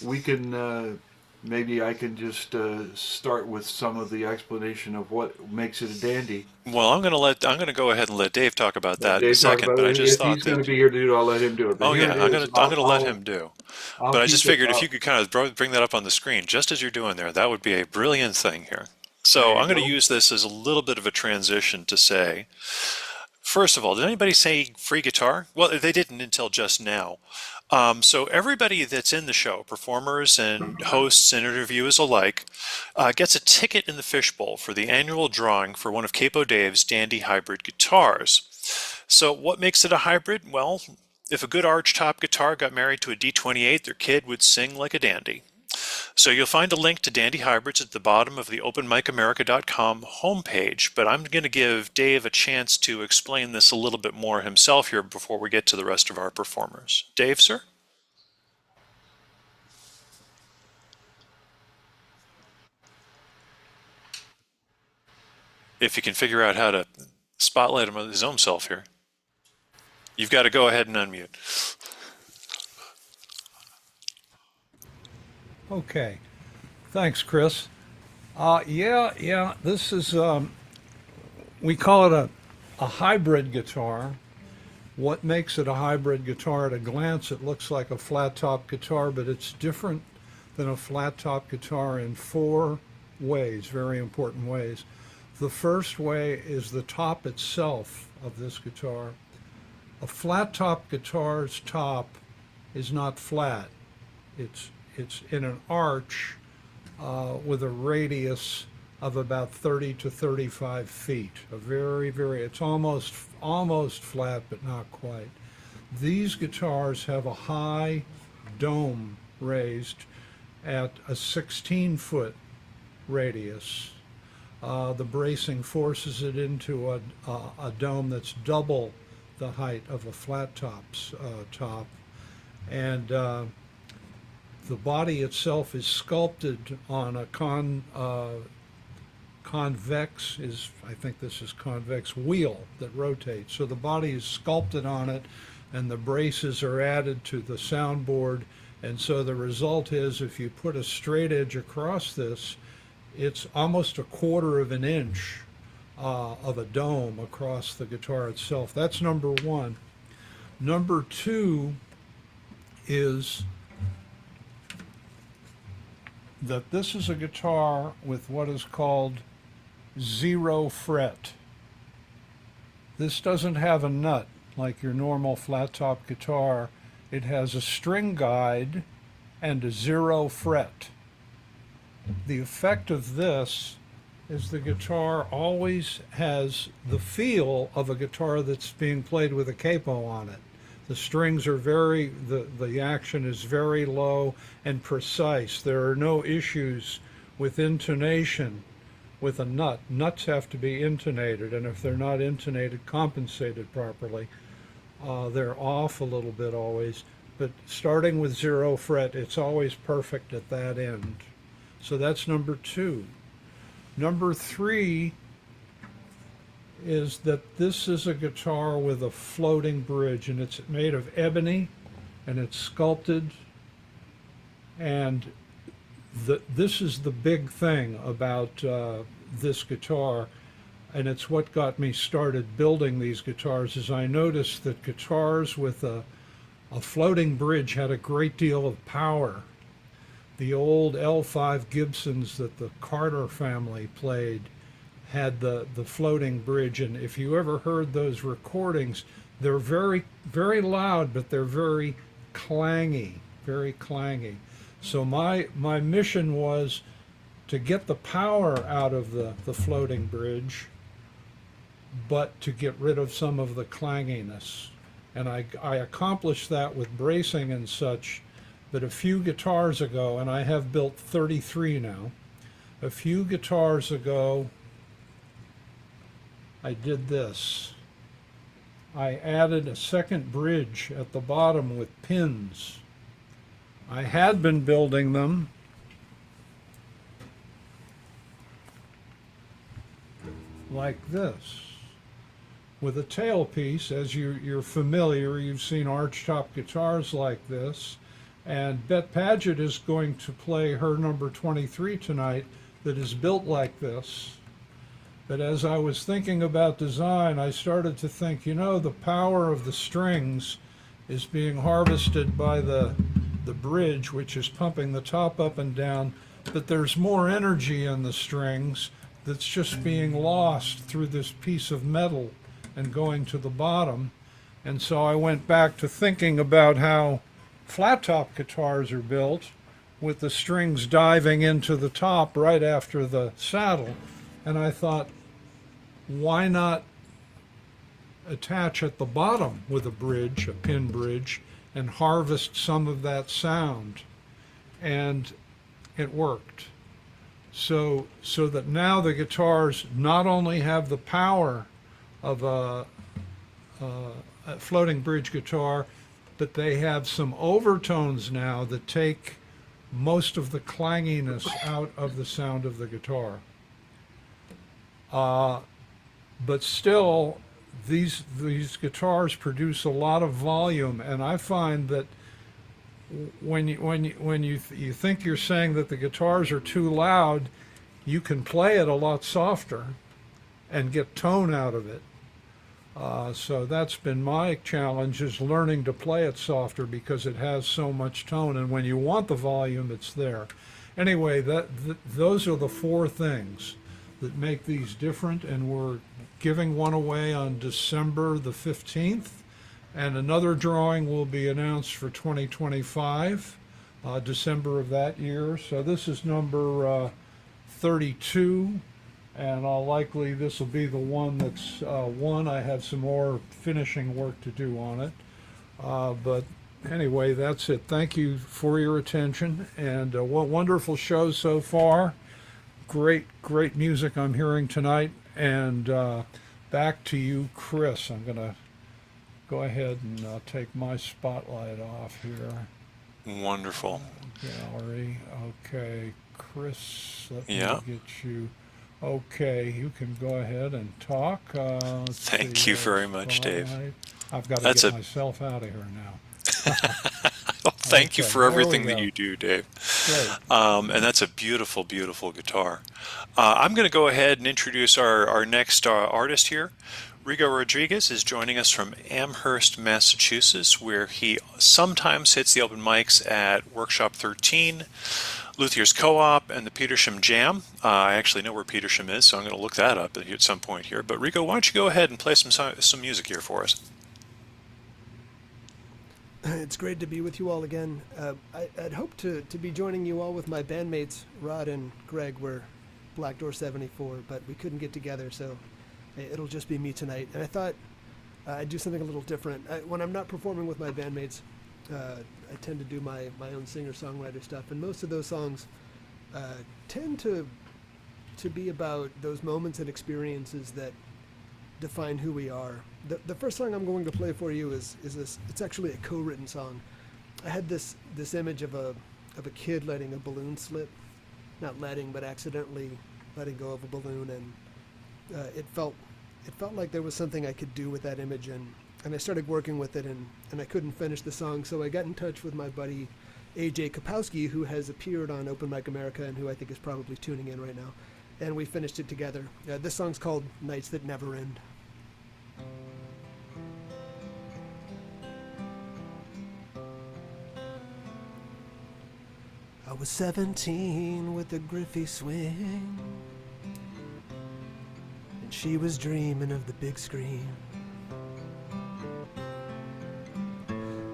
we can maybe I can just start with some of the explanation of what makes it a dandy. Well, I'm going to go ahead and let Dave talk about Let that in a Dave talk second, about but I it. just If thought he's going to that. be here to do it, I'll let him do it. But Oh here yeah, it I'm is. going to let him do. I'll But I just keep it figured if up. you could kind of bring that up on the screen just as you're doing there, that would be a brilliant thing here. There So you I'm going to go. use this as a little bit of a transition to say, first of all, did anybody say free guitar? Well, they didn't until just now. So everybody that's in the show, performers and hosts and interviewers alike, gets a ticket in the fishbowl for the annual drawing for one of Capo Dave's Dandy hybrid guitars. So what makes it a hybrid? Well, if a good archtop guitar got married to a D28, their kid would sing like a dandy. So you'll find a link to Dandy Hybrids at the bottom of the openmicamerica.com homepage, but I'm going to give Dave a chance to explain this a little bit more himself here before we get to the rest of our performers. Dave, sir? If you can figure out how to spotlight him on his own self here. You've got to go ahead and unmute. Okay. Thanks, Chris. Yeah, this is, we call it a hybrid guitar. What makes it a hybrid guitar? At a glance, it looks like a flat top guitar, but it's different than a flat top guitar in four ways, very important ways. The first way is the top itself of this guitar. A flat top guitar's top is not flat. It's in an arch with a radius of about 30 to 35 feet. A very, it's almost flat, but not quite. These guitars have a high dome raised at a 16-foot radius. The bracing forces it into a dome that's double the height of a flat top's top. And the body itself is sculpted on a convex, I think this is convex wheel that rotates. So the body is sculpted on it, and the braces are added to the soundboard. And so the result is, if you put a straight edge across this, it's almost a quarter of an inch of a dome across the guitar itself. That's number one. Number two is that this is a guitar with what is called 0 fret. This doesn't have a nut like your normal flat top guitar. It has a string guide and a 0 fret. The effect of this is the guitar always has the feel of a guitar that's being played with a capo on it. The strings are the action is very low and precise. There are no issues with intonation with a nut. Nuts have to be intonated, and if they're not intonated, compensated properly, they're off a little bit always. But starting with 0 fret, it's always perfect at that end. So that's number two. Number three is that this is a guitar with a floating bridge, and it's made of ebony, and it's sculpted, and this is the big thing about this guitar, and it's what got me started building these guitars, is I noticed that guitars with a floating bridge had a great deal of power. The old L5 Gibsons that the Carter family played had the floating bridge, and if you ever heard those recordings, they're very, very loud, but they're very clangy, very clangy. So my mission was to get the power out of the floating bridge, but to get rid of some of the clanginess. And I accomplished that with bracing and such, but a few guitars ago, and I have built 33 now, a few guitars ago, I did this. I added a second bridge at the bottom with pins. I had been building them like this, with a tailpiece. As you're familiar, you've seen archtop guitars like this, and Bet Paget is going to play her number 23 tonight that is built like this. But as I was thinking about design, I started to think, the power of the strings is being harvested by the bridge, which is pumping the top up and down, but there's more energy in the strings that's just being lost through this piece of metal and going to the bottom. And so I went back to thinking about how flat top guitars are built, with the strings diving into the top right after the saddle. And I thought, why not attach at the bottom with a bridge, a pin bridge, and harvest some of that sound? And it worked. So that now the guitars not only have the power of a floating bridge guitar, but they have some overtones now that take most of the clanginess out of the sound of the guitar. But still, these guitars produce a lot of volume, and I find that when you think you're saying that the guitars are too loud, you can play it a lot softer and get tone out of it. So that's been my challenge, is learning to play it softer, because it has so much tone, and when you want the volume, it's there. Anyway, those are the four things that make these different, and we're giving one away on December the 15th, and another drawing will be announced for 2025, December of that year. So this is number 32, and likely this will be the one that's won. I have some more finishing work to do on it, but anyway, that's it. Thank you for your attention, and what wonderful shows so far. Great music I'm hearing tonight. And back to you, Chris. I'm going to go ahead and take my spotlight off here. Wonderful. Gallery. Okay, Chris, let me Yeah. get you. Okay, you can go ahead and talk. Thank you very much, Dave. I've got to That's get a- myself out of here now. Well, thank you Okay, for there we everything that go. you do, Dave. Great. And that's a beautiful, beautiful guitar. I'm going to go ahead and introduce our next artist here. Rigo Rodriguez is joining us from Amherst, Massachusetts, where he sometimes hits the open mics at Workshop 13, Luthier's Co-op, and the Petersham Jam. I actually know where Petersham is, so I'm going to look that up at some point here. But Rigo, why don't you go ahead and play some music here for us? It's great to be with you all again. I'd hoped to be joining you all with my bandmates, Rod and Greg. We're Black Door 74, but we couldn't get together, so it'll just be me tonight. And I thought I'd do something a little different. When I'm not performing with my bandmates, I tend to do my own singer-songwriter stuff, and most of those songs tend to be about those moments and experiences that define who we are. The first song I'm going to play for you is this. It's actually a co-written song. I had this image of a kid letting a balloon slip, not letting, but accidentally letting go of a balloon, and it felt it felt like there was something I could do with that image, and I started working with it, and I couldn't finish the song, so I got in touch with my buddy AJ Kapowski, who has appeared on Open Mic America and who I think is probably tuning in right now, and we finished it together. This song's called Nights That Never End. I was 17 with a Griffey swing, and she was dreaming of the big screen,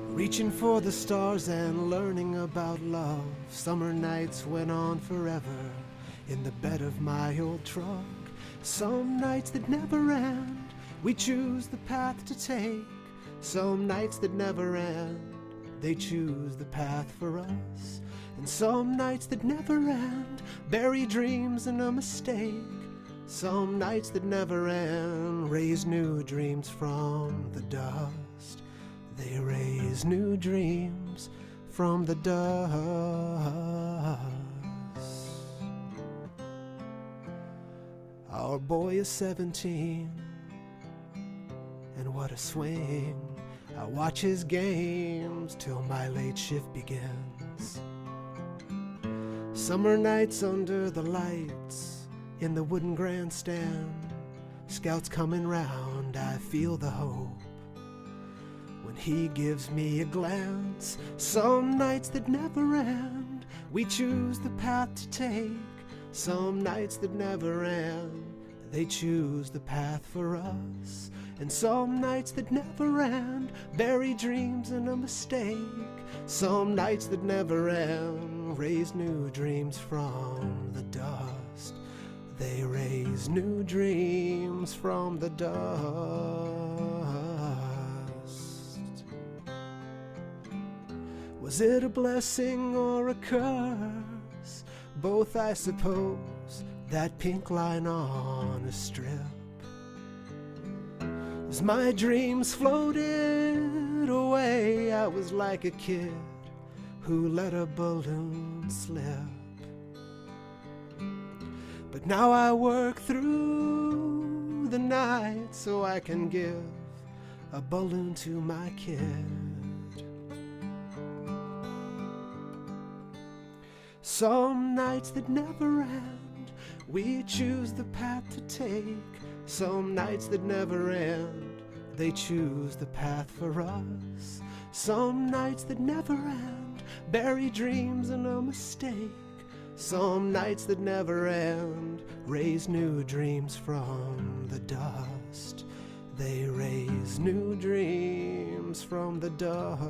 reaching for the stars and learning about love. Summer nights went on forever in the bed of my old truck. Some nights that never end, we choose the path to take. Some nights that never end, they choose the path for us. And some nights that never end, bury dreams in a mistake. Some nights that never end, raise new dreams from the dust. They raise new dreams from the dust. Our boy is 17, and what a swing. I watch his games till my late shift begins. Summer nights under the lights in the wooden grandstand. Scouts coming round, I feel the hope when he gives me a glance. Some nights that never end, we choose the path to take. Some nights that never end, they choose the path for us. And some nights that never end, bury dreams in a mistake. Some nights that never end, raise new dreams from the dust. They raise new dreams from the dust. Was it a blessing or a curse? Both, I suppose, that pink line on a strip. As my dreams floated away, I was like a kid who let a balloon slip. But now I work through the night so I can give a balloon to my kid. Some nights that never end, we choose the path to take. Some nights that never end, they choose the path for us. Some nights that never end, bury dreams in a mistake. Some nights that never end, raise new dreams from the dust. They raise new dreams from the dust.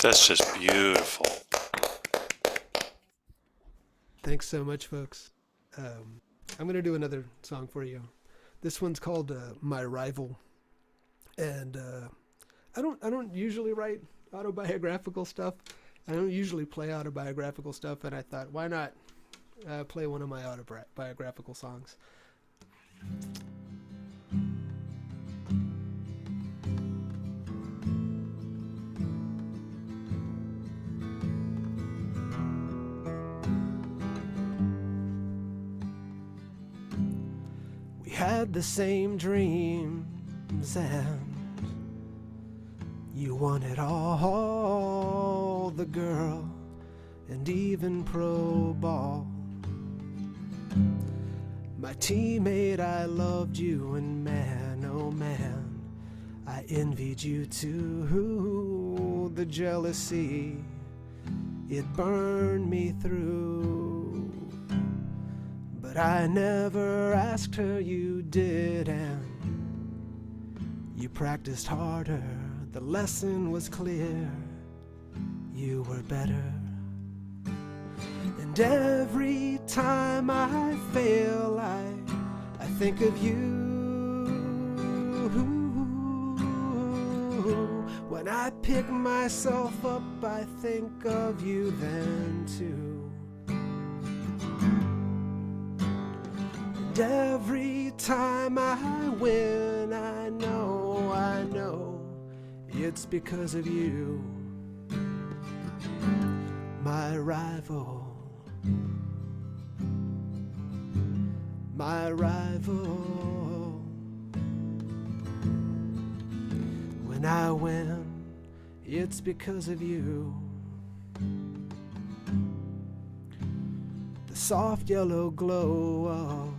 That's just beautiful. Thanks so much, folks. I'm going to do another song for you. This one's called My Rival. And I don't usually write autobiographical stuff. I don't usually play autobiographical stuff, and I thought, why not play one of my autobiographical songs? Had the same dreams, and you wanted all the girl and even pro ball. My teammate, I loved you, and man, oh man, I envied you too. The jealousy, it burned me through. But I never asked her, you did, and you practiced harder. The lesson was clear, you were better. And every time I fail, I think of you. When I pick myself up, I think of you then too. And every time I win, I know it's because of you, my rival, my rival. When I win, it's because of you. The soft yellow glow of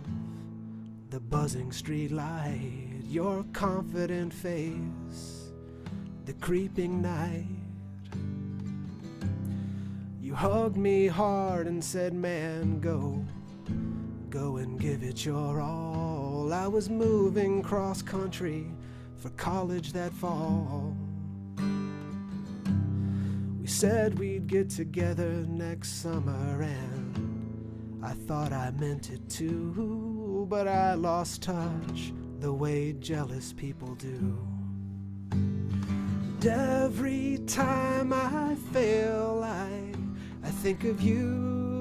the buzzing street light, your confident face, the creeping night. You hugged me hard and said, man, go and give it your all. I was moving cross country for college that fall. We said we'd get together next summer, and I thought I meant it too, but I lost touch the way jealous people do. And every time I fail, I think of you.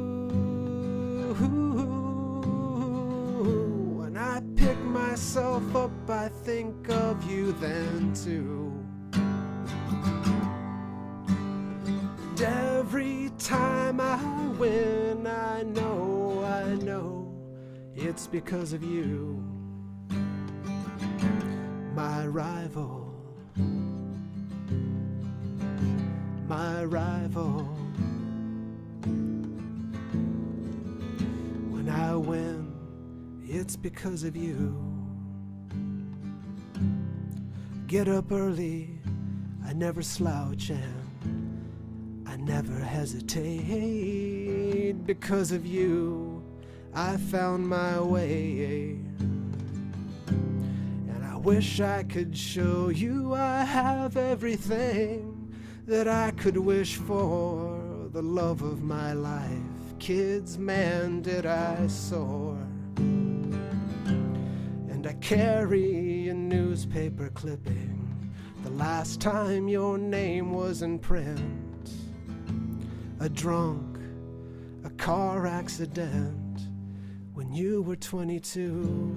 When I pick myself up, I think of you then too. And every time I win, I know it's because of you, my rival, my rival. When I win, it's because of you. Get up early, I never slouch, and I never hesitate. Because of you, I found my way. And I wish I could show you I have everything that I could wish for. The love of my life, kids, man, did I soar. And I carry a newspaper clipping the last time your name was in print. A drunk, a car accident when you were 22.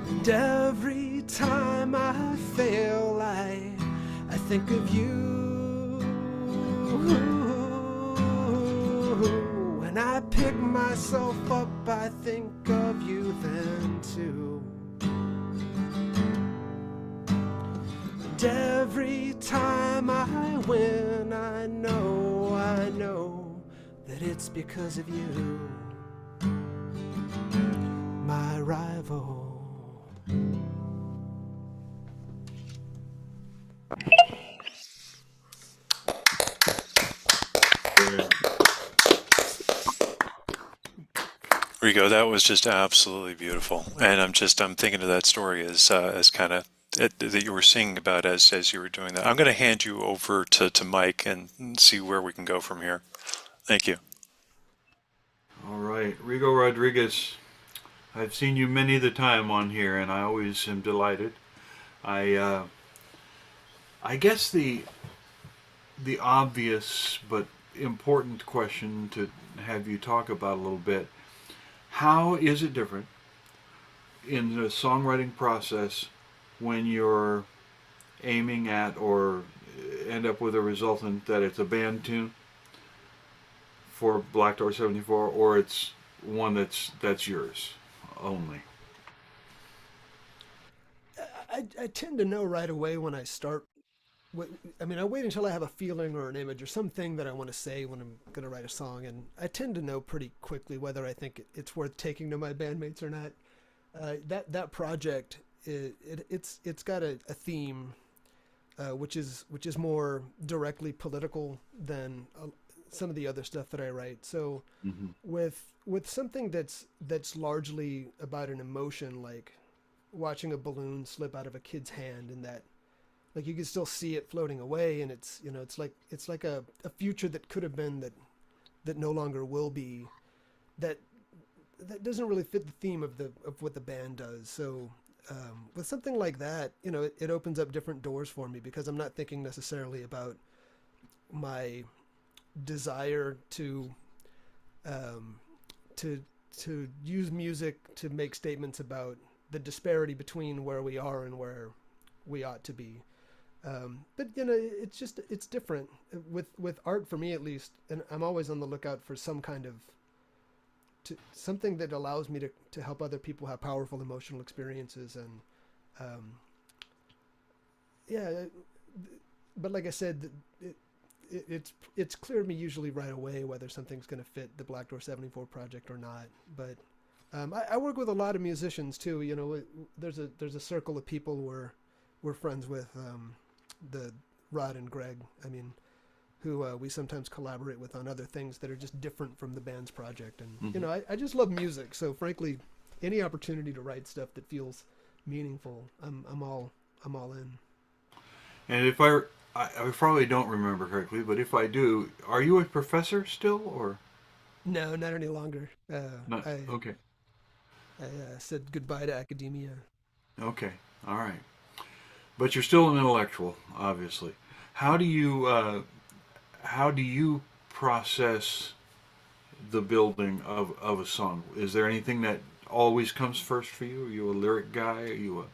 And every time I fail, I think of you. When I pick myself up, I think of you then too. And every time I win, I know that it's because of you, my rival. Rico, that was just absolutely beautiful, and I'm thinking of that story as kind of that you were singing about as you were doing that. I'm going to hand you over to Mike and see where we can go from here. Thank you. All right, Rigo Rodriguez, I've seen you many the time on here, and I always am delighted. I guess the obvious but important question to have you talk about a little bit: how is it different in the songwriting process when you're aiming at or end up with a resultant that it's a band tune for Black Door 74, or it's one that's yours only? I tend to know right away when I start. I mean, I wait until I have a feeling or an image or something that I want to say when I'm going to write a song, and I tend to know pretty quickly whether I think it's worth taking to my bandmates or not. That project, it's got a theme, which is more directly political than some of the other stuff that I write. So with something that's largely about an emotion, like watching a balloon slip out of a kid's hand, and that, like, you can still see it floating away, and it's like a future that could have been that no longer will be. That doesn't really fit the theme of what the band does. So with something like that, it opens up different doors for me, because I'm not thinking necessarily about my desire to to use music to make statements about the disparity between where we are and where we ought to be. But it's different with art for me at least, and I'm always on the lookout for some kind of something that allows me to help other people have powerful emotional experiences. And but like I said, it's clear to me usually right away whether something's going to fit the Black Door 74 project or not. But I work with a lot of musicians too. There's a circle of people we're friends with, the Rod and Greg. I mean, who we sometimes collaborate with on other things that are just different from the band's project. And I just love music. So frankly, any opportunity to write stuff that feels meaningful, I'm all in. And if I probably don't remember correctly, but if I do, are you a professor still, or? No, not any longer. Okay. I said goodbye to academia. Okay. All right. But you're still an intellectual, obviously. How do you process the building of a song? Is there anything that always comes first for you? Are you a lyric guy? Are you a...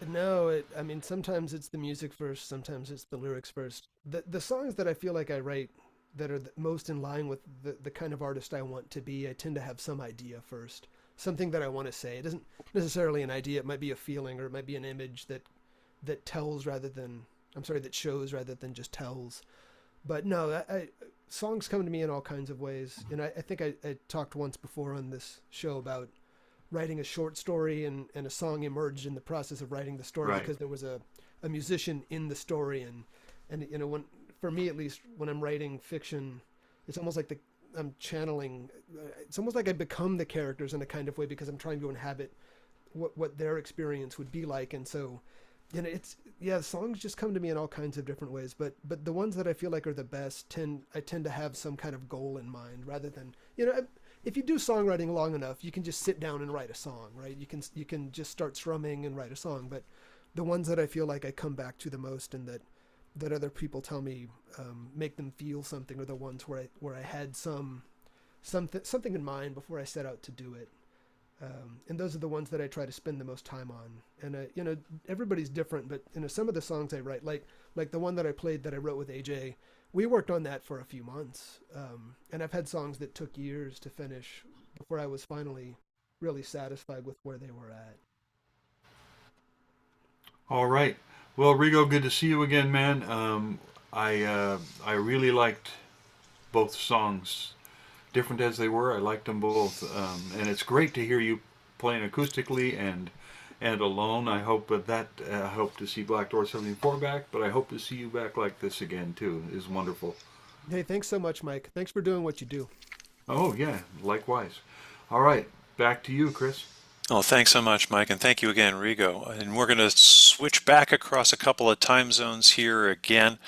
No, I mean, sometimes it's the music first, sometimes it's the lyrics first. The songs that I feel like I write that are the most in line with the kind of artist I want to be, I tend to have some idea first, something that I want to say. It isn't necessarily an idea, it might be a feeling, or it might be an image that tells rather than, that shows rather than just tells. But no, songs come to me in all kinds of ways. And I think I talked once before on this show about writing a short story, and a song emerged in the process of writing the story, Right. because there was a musician in the story. And when, for me at least, when I'm writing fiction, it's almost like I'm channeling, it's almost like I become the characters in a kind of way, because I'm trying to inhabit what their experience would be like. And so, songs just come to me in all kinds of different ways, but the ones that I feel like are the best I tend to have some kind of goal in mind, rather than, if you do songwriting long enough, you can just sit down and write a song, right? You can just start strumming and write a song. But the ones that I feel like I come back to the most, and that other people tell me make them feel something, are the ones where I had something in mind before I set out to do it. And those are the ones that I try to spend the most time on. And everybody's different, but some of the songs I write, like the one that I played that I wrote with AJ, we worked on that for a few months. And I've had songs that took years to finish before I was finally really satisfied with where they were at. All right. Well, Rigo, good to see you again, man. I really liked both songs, different as they were. I liked them both, and it's great to hear you playing acoustically and alone. I hope to see Black Door 74 back, but I hope to see you back like this again too. It's wonderful. Hey, thanks so much, Mike. Thanks for doing what you do. Oh yeah, likewise. All right, back to you, Chris. Oh, thanks so much, Mike, and thank you again, Rigo. And we're going to switch back across a couple of time zones here again.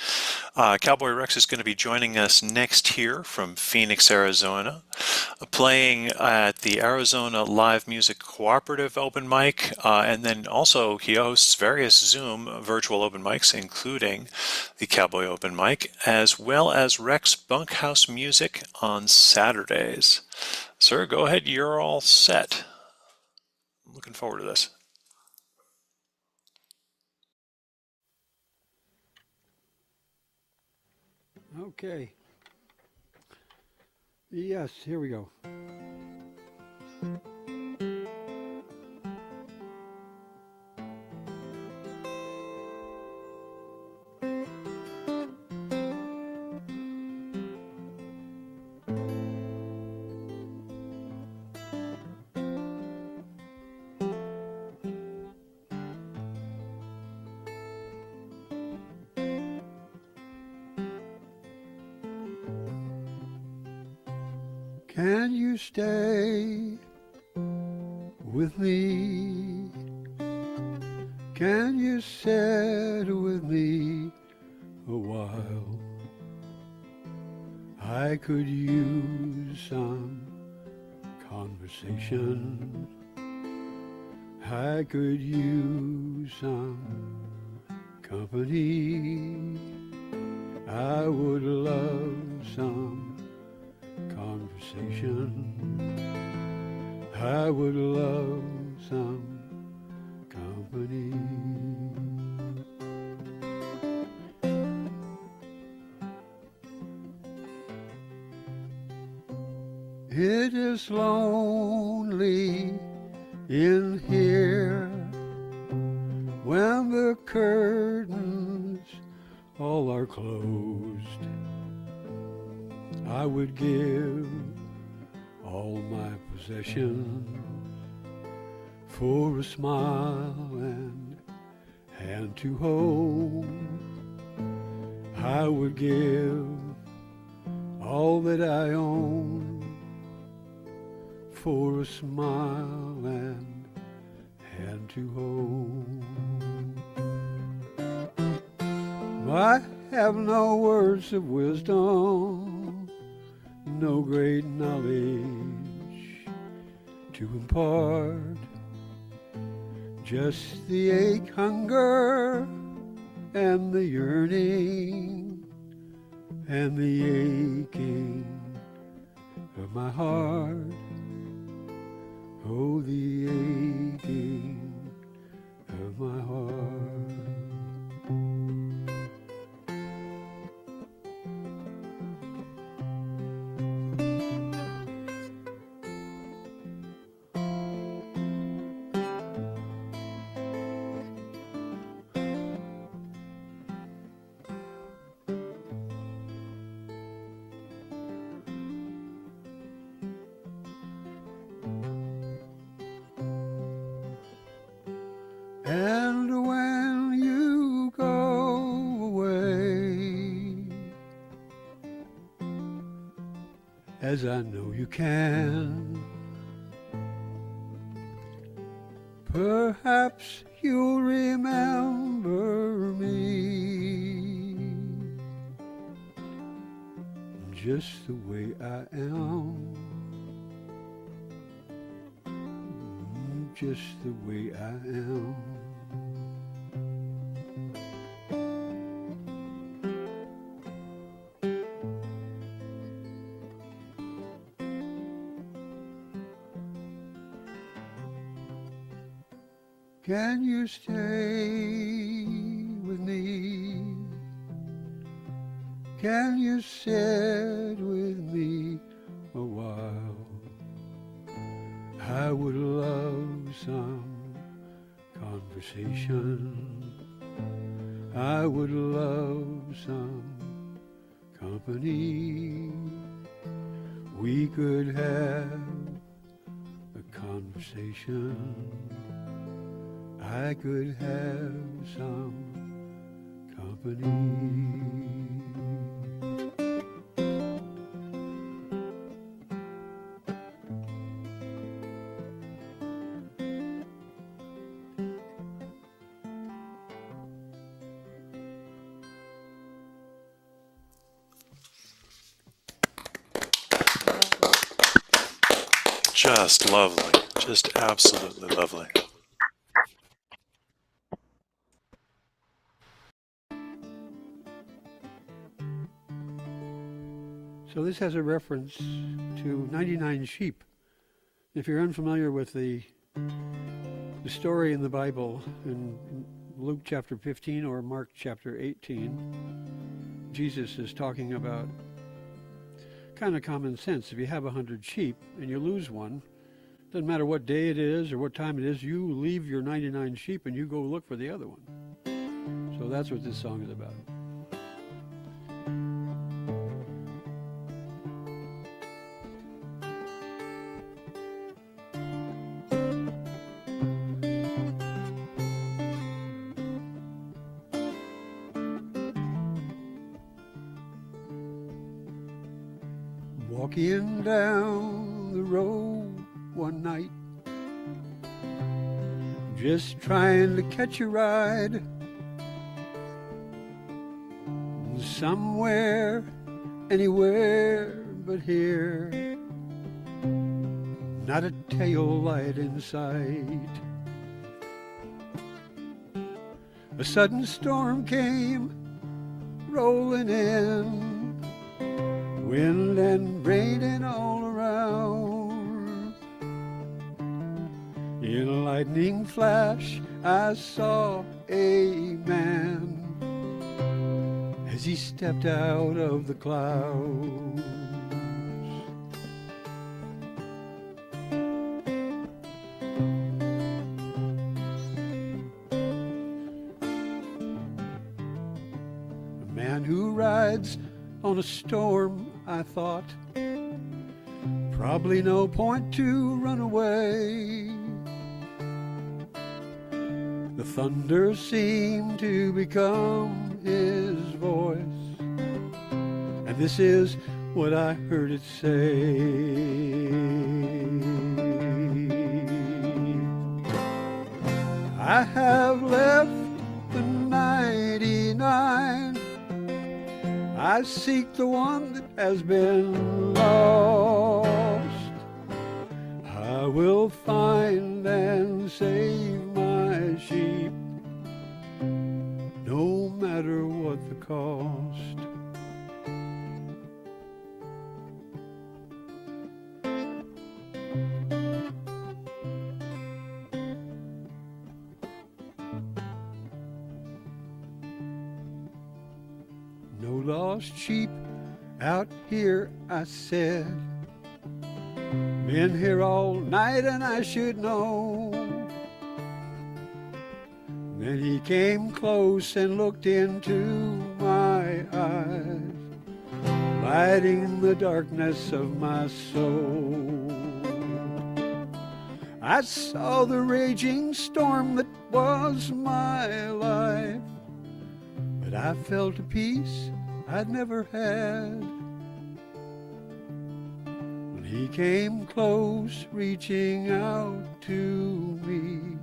Cowboy Rex is going to be joining us next here from Phoenix, Arizona, playing at the Arizona Live Music Cooperative Open Mic, and then also he hosts various Zoom virtual open mics, including the Cowboy Open Mic, as well as Rex Bunkhouse Music on Saturdays. Sir, go ahead, you're all set. Looking forward to this. Okay. Yes, here we go. Can you stay with me? Can you sit with me a while? I could use some conversation. I could use some company. I would love some conversation. I would love some company. It is lonely in here when the curtains all are closed. I would give all my possessions for a smile and hand to hold. I would give all that I own for a smile and hand to hold. I have no words of wisdom, no great knowledge to impart, just the ache, hunger, and the yearning, and the aching of my heart. Oh, the aching of my heart. And when you go away, as I know you can, perhaps you'll remember me just the way I am, just the way I am. Can you stay with me? Can you sit with me a while? I would love some conversation. I would love some company. We could have a conversation. I could have some company. Just lovely. Just absolutely lovely. So this has a reference to 99 sheep. If you're unfamiliar with the story in the Bible in Luke chapter 15 or Mark chapter 18, Jesus is talking about kind of common sense. If you have 100 sheep and you lose one, doesn't matter what day it is or what time it is, you leave your 99 sheep and you go look for the other one. So that's what this song is about. Walking down the road one night, just trying to catch a ride. Somewhere, anywhere but here, not a tail light in sight. A sudden storm came, rolling in, wind and raining all around. In a lightning flash, I saw a man as he stepped out of the clouds. A man who rides on a storm, I thought. Probably no point to run away. The thunder seemed to become his voice, and this is what I heard it say. I have left the 99. I seek the one that has been lost. I will find and save my sheep, no matter what the cost. No lost sheep out here, I said. Been here all night and I should know. Then he came close and looked into my eyes, lighting the darkness of my soul. I saw the raging storm that was my life, but I felt a peace I'd never had. When he came close, reaching out to me,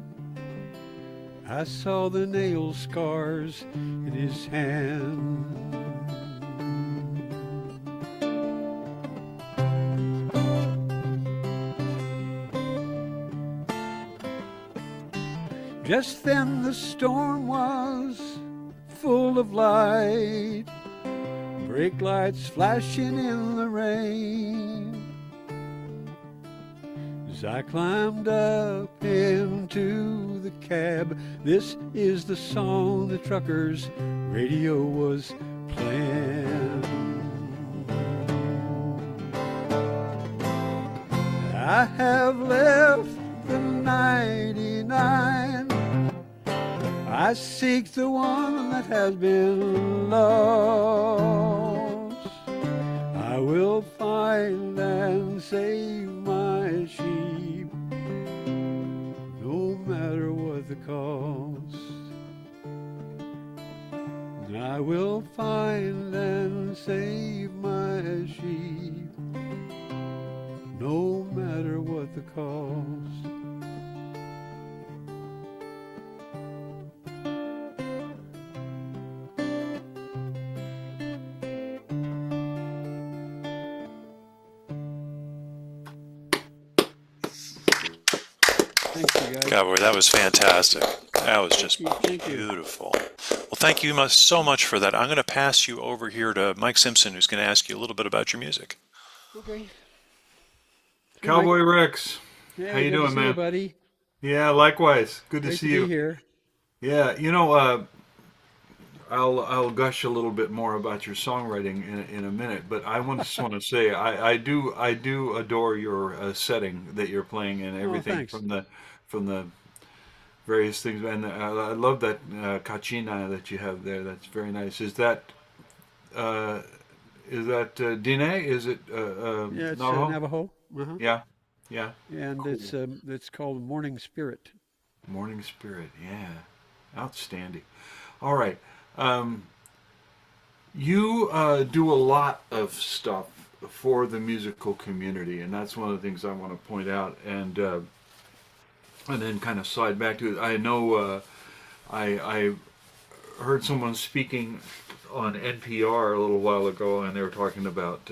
I saw the nail scars in his hand. Just then the storm was full of light, brake lights flashing in the rain. As I climbed up into the cab, this is the song the trucker's radio was playing. I have left the 99. I seek the one that has been lost. I will find and save my sheep, no matter what the cost. I will find and save my sheep, no matter what the cost. Thank you, guys. God, boy, that was fantastic. That was just Thank you. beautiful. Well, thank you so much for that. I'm going to pass you over here to Mike Simpson, who's going to ask you a little bit about your music. Okay. Cowboy Rex, Yeah, how you good to doing, see man? buddy? Yeah, likewise. Good to Great see to you. be here. Yeah, I'll gush a little bit more about your songwriting in a minute, but I just want to say I do adore your setting that you're playing and everything thanks. from the various things, and I love that kachina that you have there. That's very nice. Is that Dine? Is it Yeah, it's Navajo? Navajo. Uh-huh. Yeah, yeah. And Cool. it's called Morning Spirit. Morning Spirit. Yeah, outstanding. All right. You do a lot of stuff for the musical community, and that's one of the things I want to point out. And then kind of slide back to it. I know I heard someone speaking on NPR a little while ago, and they were talking about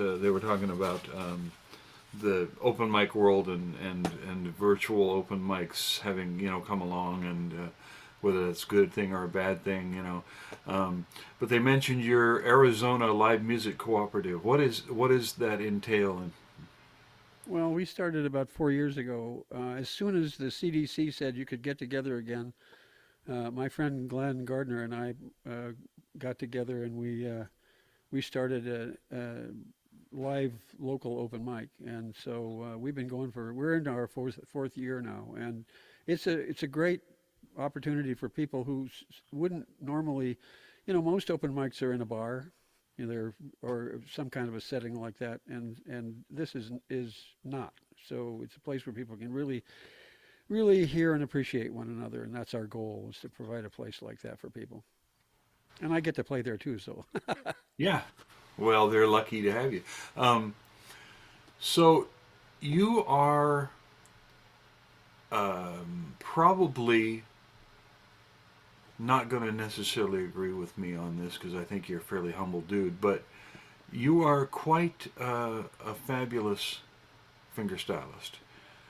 the open mic world and virtual open mics having come along, and whether that's a good thing or a bad thing, you know. But they mentioned your Arizona Live Music Cooperative. What does that entail? And Well, we started about 4 years ago. As soon as the CDC said you could get together again, my friend Glenn Gardner and I got together and we started a live local open mic, and so we've been going we're into our fourth year now, and it's a great opportunity for people who wouldn't normally, most open mics are in a bar, or some kind of a setting like that, and this is not. So it's a place where people can really hear and appreciate one another, and that's our goal, is to provide a place like that for people. And I get to play there too, so. yeah, well, they're lucky to have you. So you are probably not going to necessarily agree with me on this because I think you're a fairly humble dude, but you are quite a fabulous finger stylist.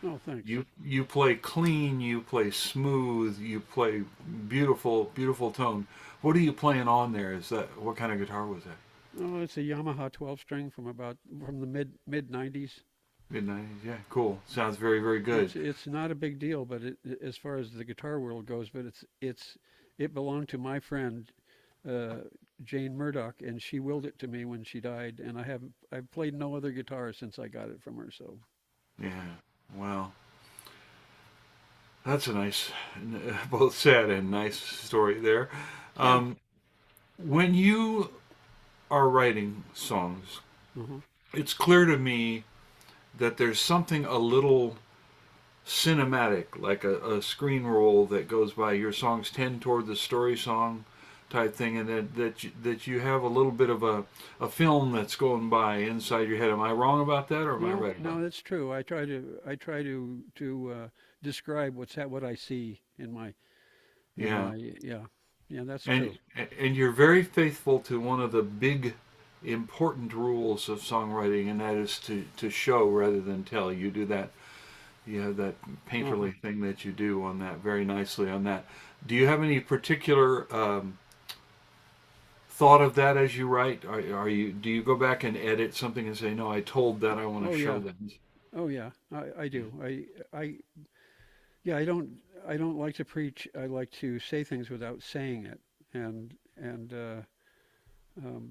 Oh, thanks. You play clean, you play smooth, you play beautiful, beautiful tone. What are you playing on there? What kind of guitar was that? Oh, it's a Yamaha 12 string from the mid 90s. Mid 90s, yeah, cool. Sounds very, very good. It's not a big deal, but as far as the guitar world goes, but it belonged to my friend Jane Murdoch, and she willed it to me when she died, and I've played no other guitar since I got it from her. So Yeah, well, that's a nice, both sad and nice story there. When you are writing songs, uh it's clear to me that there's something a little cinematic, like a screen roll that goes by. Your songs tend toward the story song type thing, and that you have a little bit of a film that's going by inside your head. Am I wrong about that, or am I no, right about no, that's true. I try to describe what I see in my Yeah. yeah, that's And true. and you're very faithful to one of the big important rules of songwriting, and that is to show rather than tell. You do that. You have that Uh-huh. painterly thing that you do on that very nicely on that. Do you have any particular thought of that as you write? Do you go back and edit something and say, no, I told that I want Oh to show yeah. that? Oh yeah. I do. I yeah, I don't like to preach. I like to say things without saying it. And um,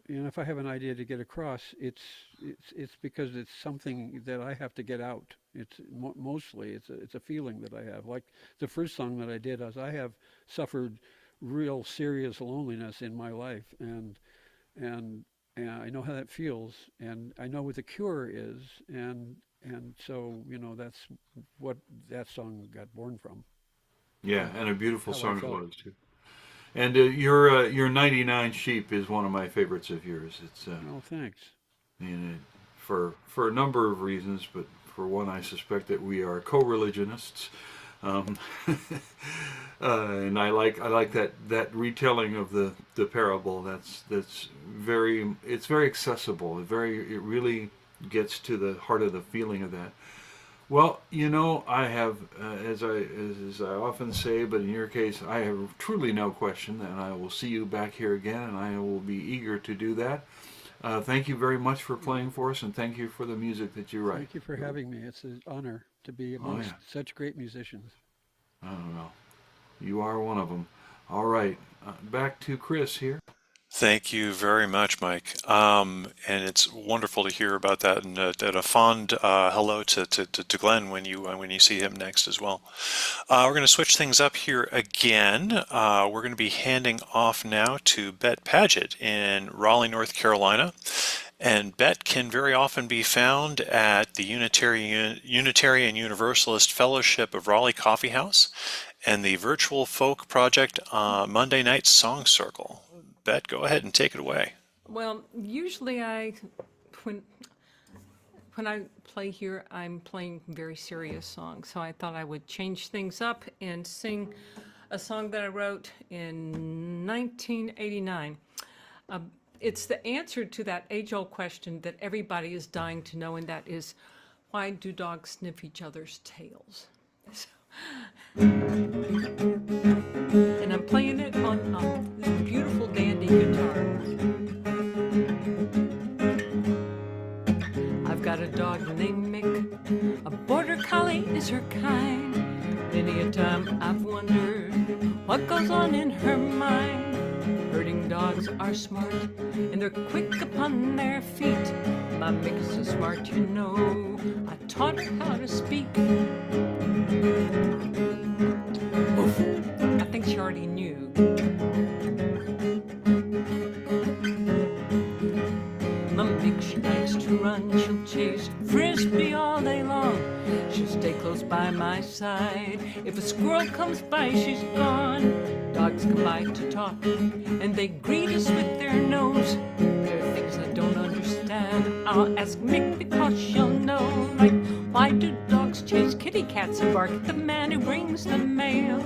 if I have an idea to get across, it's because it's something that I have to get out. Mostly it's a feeling that I have. Like the first song that I did, as I have suffered real serious loneliness in my life, and and I know how that feels, and I know what the cure is, and so that's what that song got born from. Yeah, How and a beautiful how I song it felt. was too. And your 99 Sheep is one of my favorites of yours. It's Oh, thanks. and for a number of reasons, but for one, I suspect that we are co-religionists, um, and I like that retelling of the parable. That's very accessible. It really gets to the heart of the feeling of that. Well, I have, as I often say, but in your case, I have truly no question, and I will see you back here again, and I will be eager to do that. Thank you very much for playing for us, and thank you for the music that you write. Thank you for having me. It's an honor to be Oh yeah, amongst such great musicians. I don't know. You are one of them. All right, back to Chris here. Thank you very much, Mike. And it's wonderful to hear about that, and a fond hello to Glenn when you see him next as well. We're going to switch things up here again. We're going to be handing off now to Bet Paget in Raleigh, North Carolina. And Bet can very often be found at the Unitarian Universalist Fellowship of Raleigh Coffee House and the Virtual Folk Project Monday Night Song Circle. Bet, go ahead and take it away. Well, usually when when I play here, I'm playing very serious songs. So I thought I would change things up and sing a song that I wrote in 1989. It's the answer to that age-old question that everybody is dying to know, and that is, why do dogs sniff each other's tails? So, wonder what goes on in her mind. Herding dogs are smart, and they're quick upon their feet. My Mick's so smart, you know, I taught her how to speak. Oof, I think she already knew. My Mick, she likes to run, she'll chase frisbee all day long. She'll stay close by my side. If a squirrel comes by, she's gone. Dogs come by to talk, and they greet us with their nose. There are things I don't understand. I'll ask Mick because she'll know. Like, why do dogs chase kitty cats and bark at the man who brings the mail?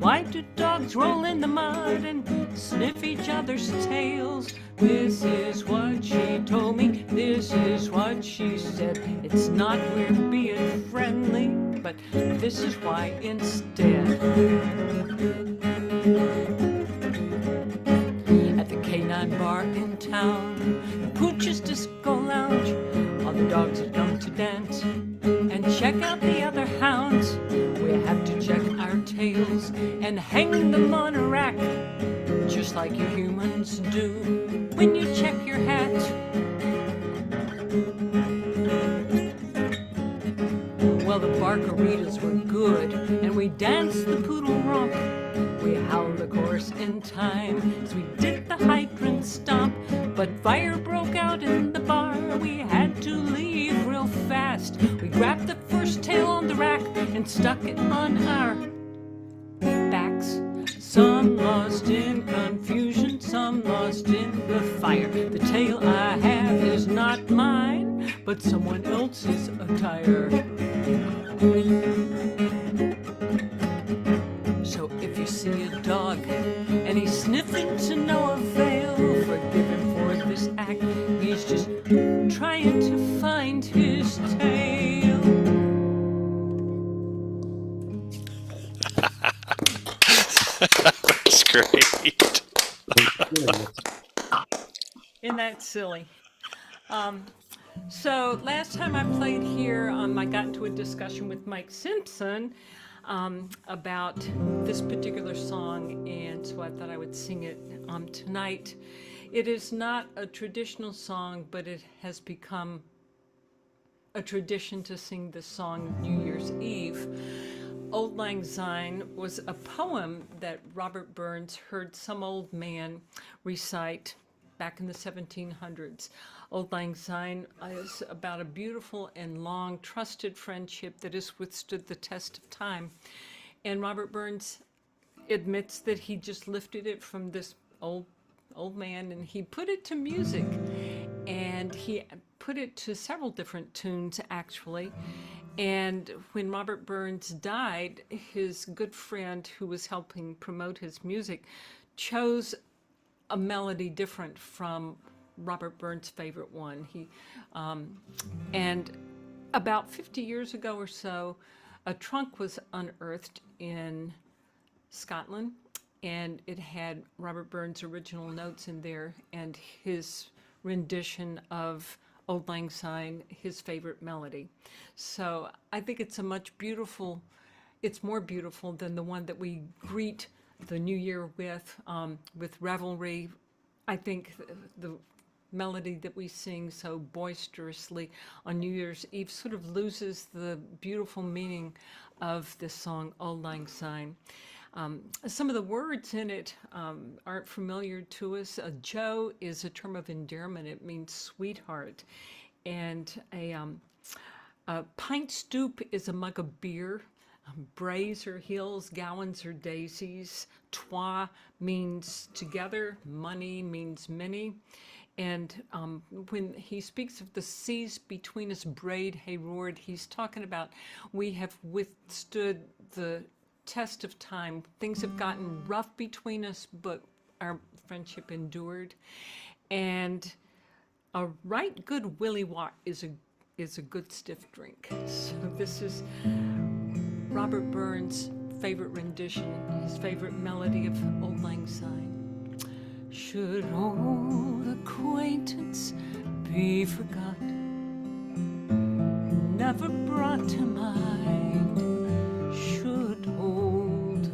Why do dogs roll in the mud and sniff each other's tails? This is what she told me, this is what she said. It's not we're being friendly, but this is why instead. At the Canine Bar in town, the Pooch's Disco Lounge, all the dogs have come to dance and check out the other hounds. We have to check our tails and hang them on a rack, just like you humans do when you check your hat. Well, the Barkaritas were good, and we danced the poodle romp. We howled the chorus in time as we did the hydrant stomp. But fire broke out in the bar, we had to leave real fast. We grabbed the first tail on the rack and stuck it on our backs. Some lost in confusion, some lost in the fire. The tail I have is not mine, but someone else's attire. So if you see a dog and he's sniffing to no avail, forgive him for this act, he's just trying to find his tail. That's great. Isn't that silly? So last time I played here, I got into a discussion with Mike Simpson about this particular song, and so I thought I would sing it tonight. It is not a traditional song, but it has become a tradition to sing this song New Year's Eve. Auld Lang Syne was a poem that Robert Burns heard some old man recite back in the 1700s. Auld Lang Syne is about a beautiful and long trusted friendship that has withstood the test of time. And Robert Burns admits that he just lifted it from this old man and he put it to music. And he put it to several different tunes, actually. And when Robert Burns died, his good friend who was helping promote his music chose a melody different from Robert Burns' favorite one. And about 50 years ago or so, a trunk was unearthed in Scotland, and it had Robert Burns' original notes in there and his rendition of Auld Lang Syne, his favorite melody. So I think it's more beautiful than the one that we greet the new year with revelry. I think the melody that we sing so boisterously on New Year's Eve sort of loses the beautiful meaning of this song, Auld Lang Syne. Some of the words in it aren't familiar to us. Joe is a term of endearment. It means sweetheart. And a pint stoop is a mug of beer. Braes are hills, gowans are daisies. Twa means together. Money means many. And when he speaks of the seas between us braid hay roared, he's talking about we have withstood the test of time. Things have gotten rough between us, but our friendship endured. And a right good willy wot is a good stiff drink. So this is Robert Burns' favorite rendition, his favorite melody of Auld Lang Syne. Should old acquaintance be forgot, never brought to mind, should old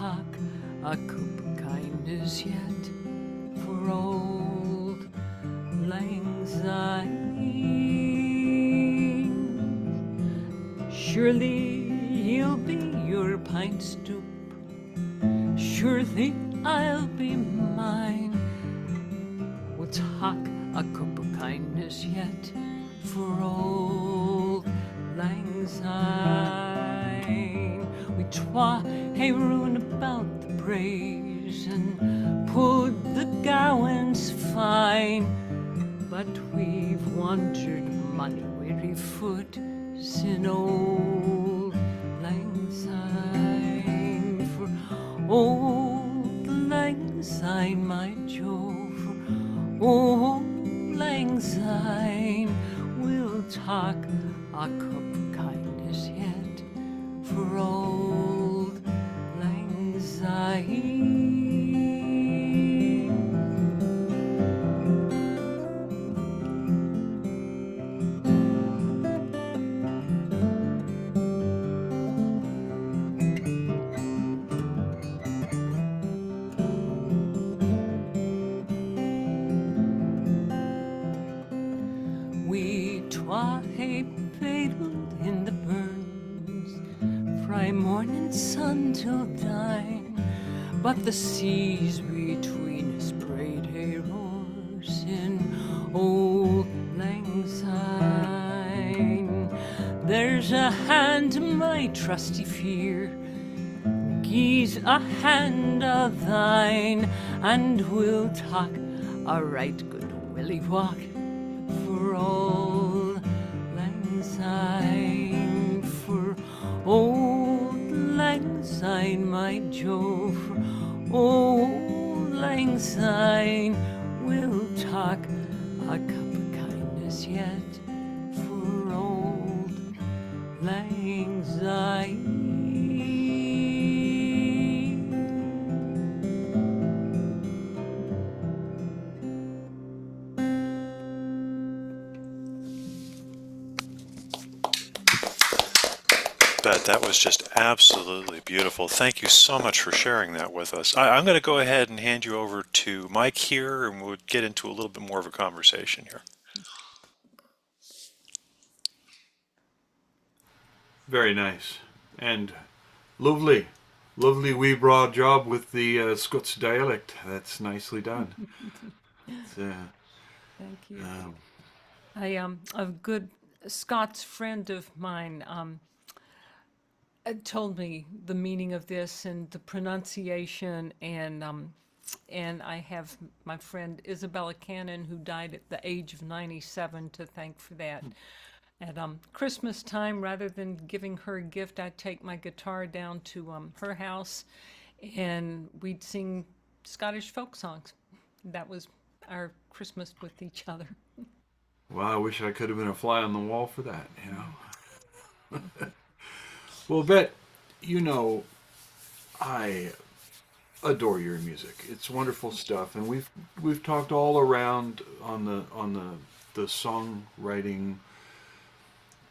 talk a cup of kindness yet for old lang syne. Surely you'll be your pint stoop, surely I'll be mine. We'll talk a cup of kindness yet for old lang syne. We twa hae roon about the braes and put the gowans fine, but we've wandered mony weary foot sin old lang syne. For old lang syne, my Jo, for old lang syne, we'll talk a cup of kindness yet for old lang syne. We twa hae paddled in the burns frae morning sun till dine, but the seas between us prayed hae roars in old lang syne. There's a hand, my trusty fear, gie's a hand of thine, and we'll talk a right good willy walk for old lang syne. For old lang syne, my Jo, for old lang syne, we'll talk a cup of kindness yet for old lang syne. Bet that was just absolutely beautiful. Thank you so much for sharing that with us. I'm going to go ahead and hand you over to Mike here, and we'll get into a little bit more of a conversation here. Very nice. And lovely wee broad job with the Scots dialect. That's nicely done. Thank you. A good Scots friend of mine told me the meaning of this and the pronunciation, and I have my friend Isabella Cannon, who died at the age of 97, to thank for that. At Christmas time, rather than giving her a gift, I'd take my guitar down to her house, and we'd sing Scottish folk songs. That was our Christmas with each other. Well, I wish I could have been a fly on the wall for that, you know. Well, Bet, you know, I adore your music. It's wonderful stuff, and we've talked all around on the songwriting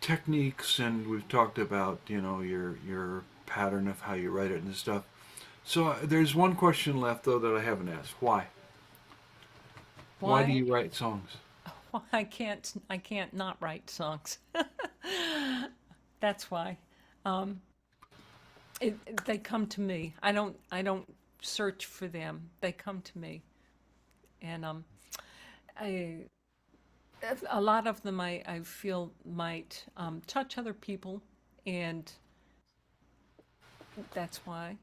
techniques, and we've talked about, you know, your pattern of how you write it and stuff. So there's one question left though that I haven't asked. Why? Why do you write songs? Well, I can't not write songs. That's why. They come to me. I don't search for them. They come to me, and a lot of them I feel might touch other people, and that's why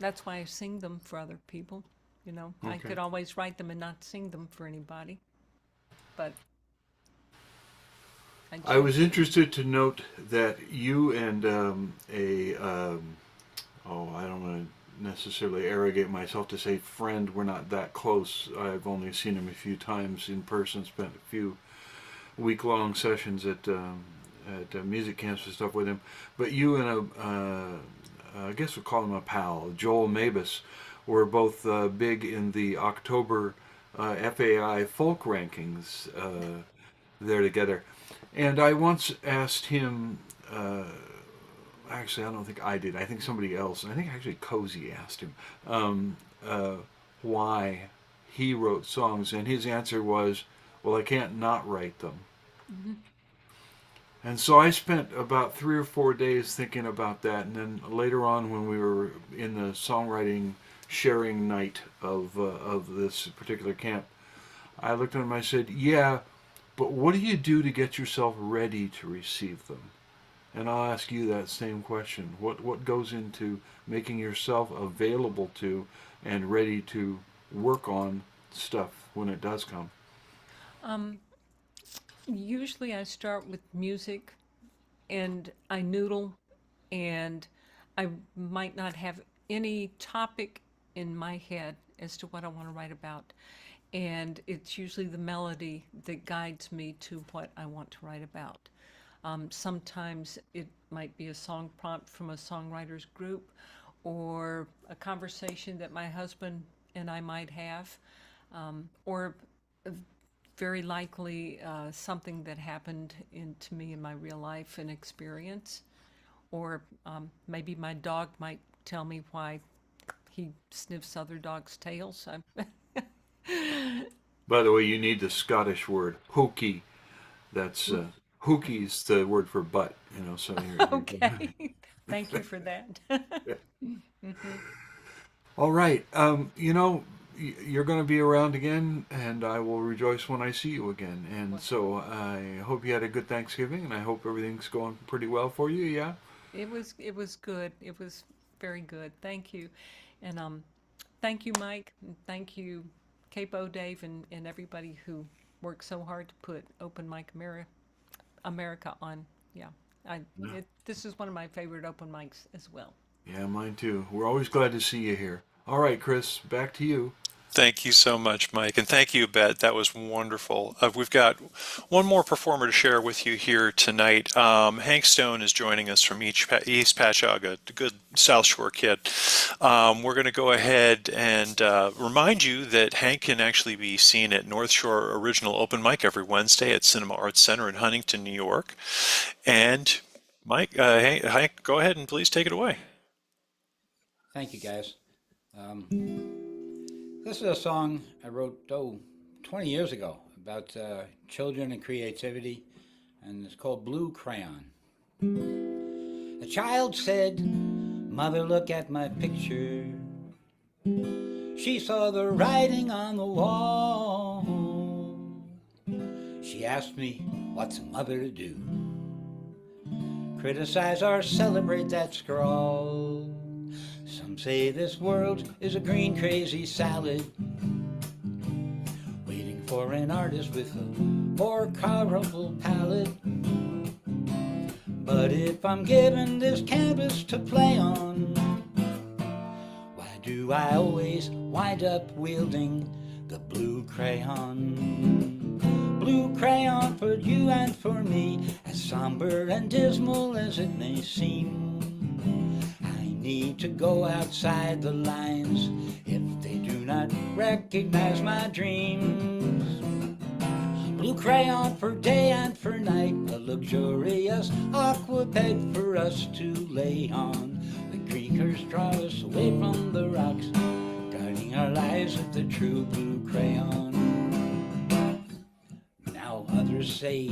I sing them for other people. You know, I Okay. could always write them and not sing them for anybody, but I was interested to note that you and I don't want to necessarily arrogate myself to say friend, we're not that close. I've only seen him a few times in person, spent a few week-long sessions at music camps and stuff with him. But you and I guess we'll call him a pal, Joel Mabus, were both big in the October FAI folk rankings there together. And I once asked him, actually, I don't think I did. I think somebody else. I think actually Cozy asked him why he wrote songs, and his answer was, "Well, I can't not write them." Mm-hmm. And so I spent about 3 or 4 days thinking about that, and then later on, when we were in the songwriting sharing night of this particular camp, I looked at him and I said, "Yeah, but what do you do to get yourself ready to receive them?" And I'll ask you that same question. What goes into making yourself available to and ready to work on stuff when it does come? Usually I start with music and I noodle, and I might not have any topic in my head as to what I want to write about. And it's usually the melody that guides me to what I want to write about. Sometimes it might be a song prompt from a songwriters group or a conversation that my husband and I might have, or very likely something that happened to me in my real life and experience, or maybe my dog might tell me why he sniffs other dogs' tails. By the way, you need the Scottish word hokey. That's hookie's the word for butt. So Okay, thank you for that. All right. You're going to be around again, and I will rejoice when I see you again. And so I hope you had a good Thanksgiving, and I hope everything's going pretty well for you. Yeah. It was good. It was very good. Thank you, and thank you, Mike, and thank you, Capo, Dave, and everybody who worked so hard to put Open Mic America on. Yeah, this is one of my favorite open mics as well. Yeah, mine too. We're always glad to see you here. All right, Chris, back to you. Thank you so much, Mike, and thank you, Bet. That was wonderful. We've got one more performer to share with you here tonight. Hank Stone is joining us from East Patchogue, a good South Shore kid. We're going to go ahead and remind you that Hank can actually be seen at North Shore Original Open Mic every Wednesday at Cinema Arts Center in Huntington, New York. And Mike, Hank, go ahead and please take it away. Thank you, guys. This is a song I wrote 20 years ago about children and creativity, and it's called Blue Crayon. A child said, "Mother, look at my picture." She saw the writing on the wall. She asked me, "What's a mother to do? Criticize or celebrate that scrawl? Some say this world is a green crazy salad, waiting for an artist with a more colorful palette. But if I'm given this canvas to play on, why do I always wind up wielding the blue crayon? Blue crayon for you and for me, as somber and dismal as it may seem. Need to go outside the lines if they do not recognize my dreams. Blue crayon for day and for night, a luxurious aqua bed for us to lay on. The creekers draw us away from the rocks, guiding our lives with the true blue crayon. Now others say,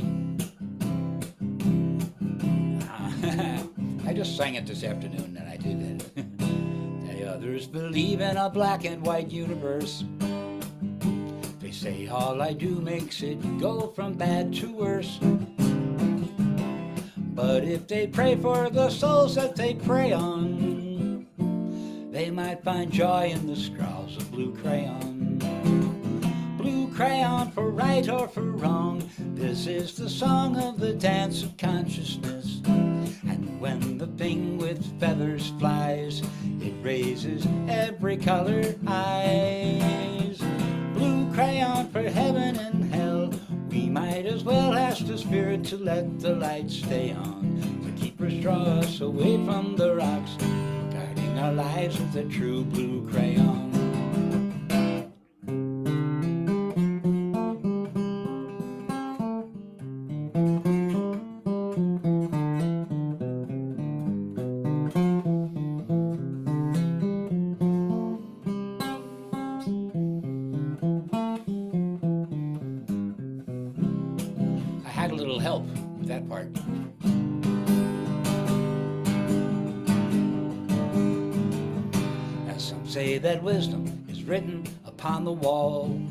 I just sang it this afternoon and I did that. The others believe in a black and white universe. They say all I do makes it go from bad to worse. But if they pray for the souls that they prey on, they might find joy in the scrawls of blue crayon. Blue crayon for right or for wrong, this is the song of the dance of consciousness. And when the thing with feathers flies, it raises every color eyes. Blue crayon for heaven and hell, we might as well ask the spirit to let the light stay on. The keepers draw us away from the rocks, guiding our lives with a true blue crayon. help with that part. Now some say that wisdom is written upon the wall,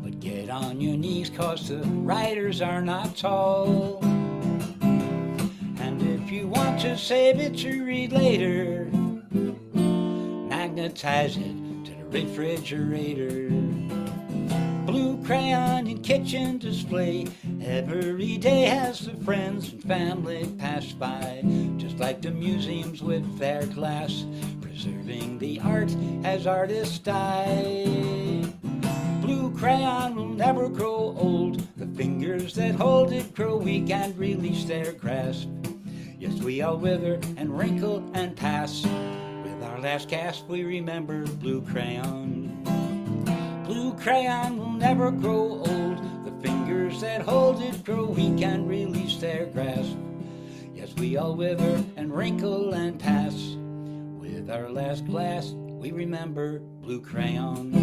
but get on your knees 'cause the writers are not tall. And if you want to save it to read later, magnetize it to the refrigerator. Blue crayon in kitchen display, every day has the friends and family pass by, just like the museums with their glass, preserving the art as artists die. Blue crayon will never grow old, the fingers that hold it grow weak and release their grasp. Yes, we all wither and wrinkle and pass, with our last gasp we remember blue crayon. Blue crayon will never grow old, the fingers that hold it grow weak and release their grasp. Yes, we all wither and wrinkle and pass, with our last glass we remember blue crayon.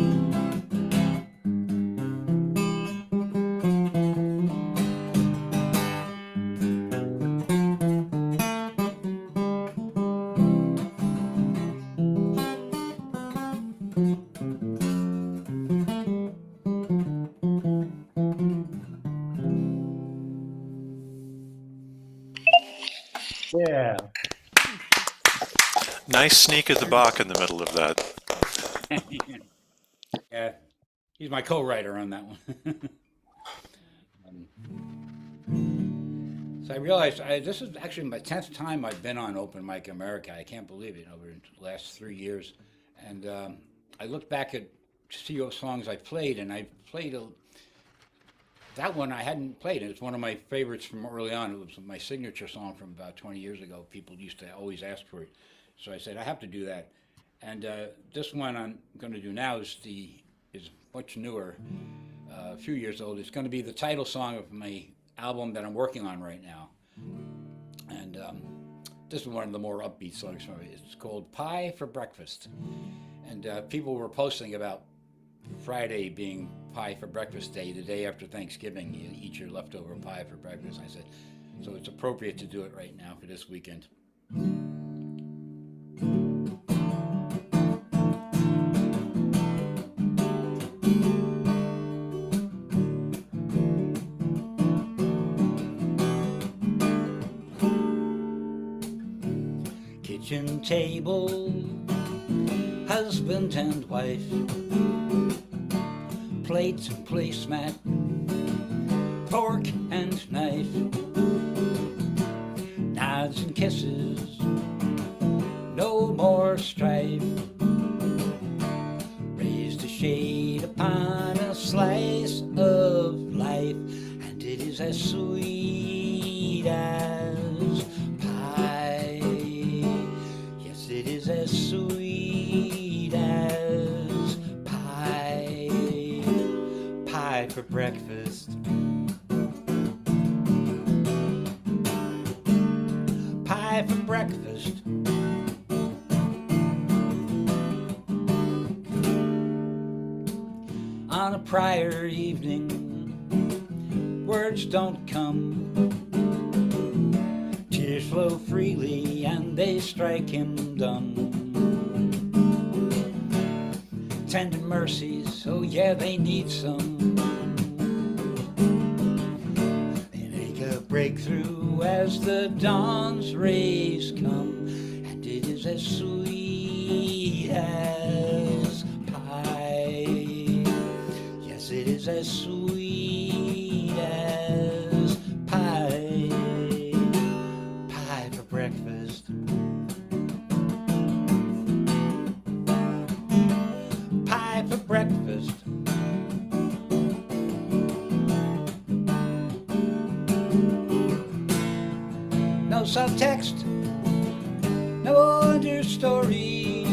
Yeah. Nice sneak of the Bach in the middle of that. Yeah, he's my co-writer on that one. So I realized this is actually my 10th time I've been on Open Mic America. I can't believe it, over the last 3 years. And I looked back to see what songs I played, and I played that one I hadn't played. It's one of my favorites from early on. It was my signature song from about 20 years ago. People used to always ask for it. So I said, I have to do that. And this one I'm going to do now is much newer, a few years old. It's going to be the title song of my album that I'm working on right now. And this is one of the more upbeat songs from it. It's called Pie for Breakfast. And people were posting about Friday being Pie for Breakfast Day, the day after Thanksgiving. You eat your leftover pie for breakfast. I said, so it's appropriate to do it right now for this weekend. Kitchen table, husband and wife, plate and placemat, fork and knife, nods and kisses, no more strife, raised a shade upon a slice of life, and it is as sweet as pie. Yes, it is as sweet as pie. Pie for breakfast. Pie for breakfast. On a prior evening, words don't come. Tears flow freely and they strike him dumb. Tender mercies, oh yeah, they need some. They make a breakthrough as the dawn's rays come, and it is as sweet as pie. Yes, it is as sweet as pie. Pie for breakfast. Pie for breakfast. No subtext, no understory.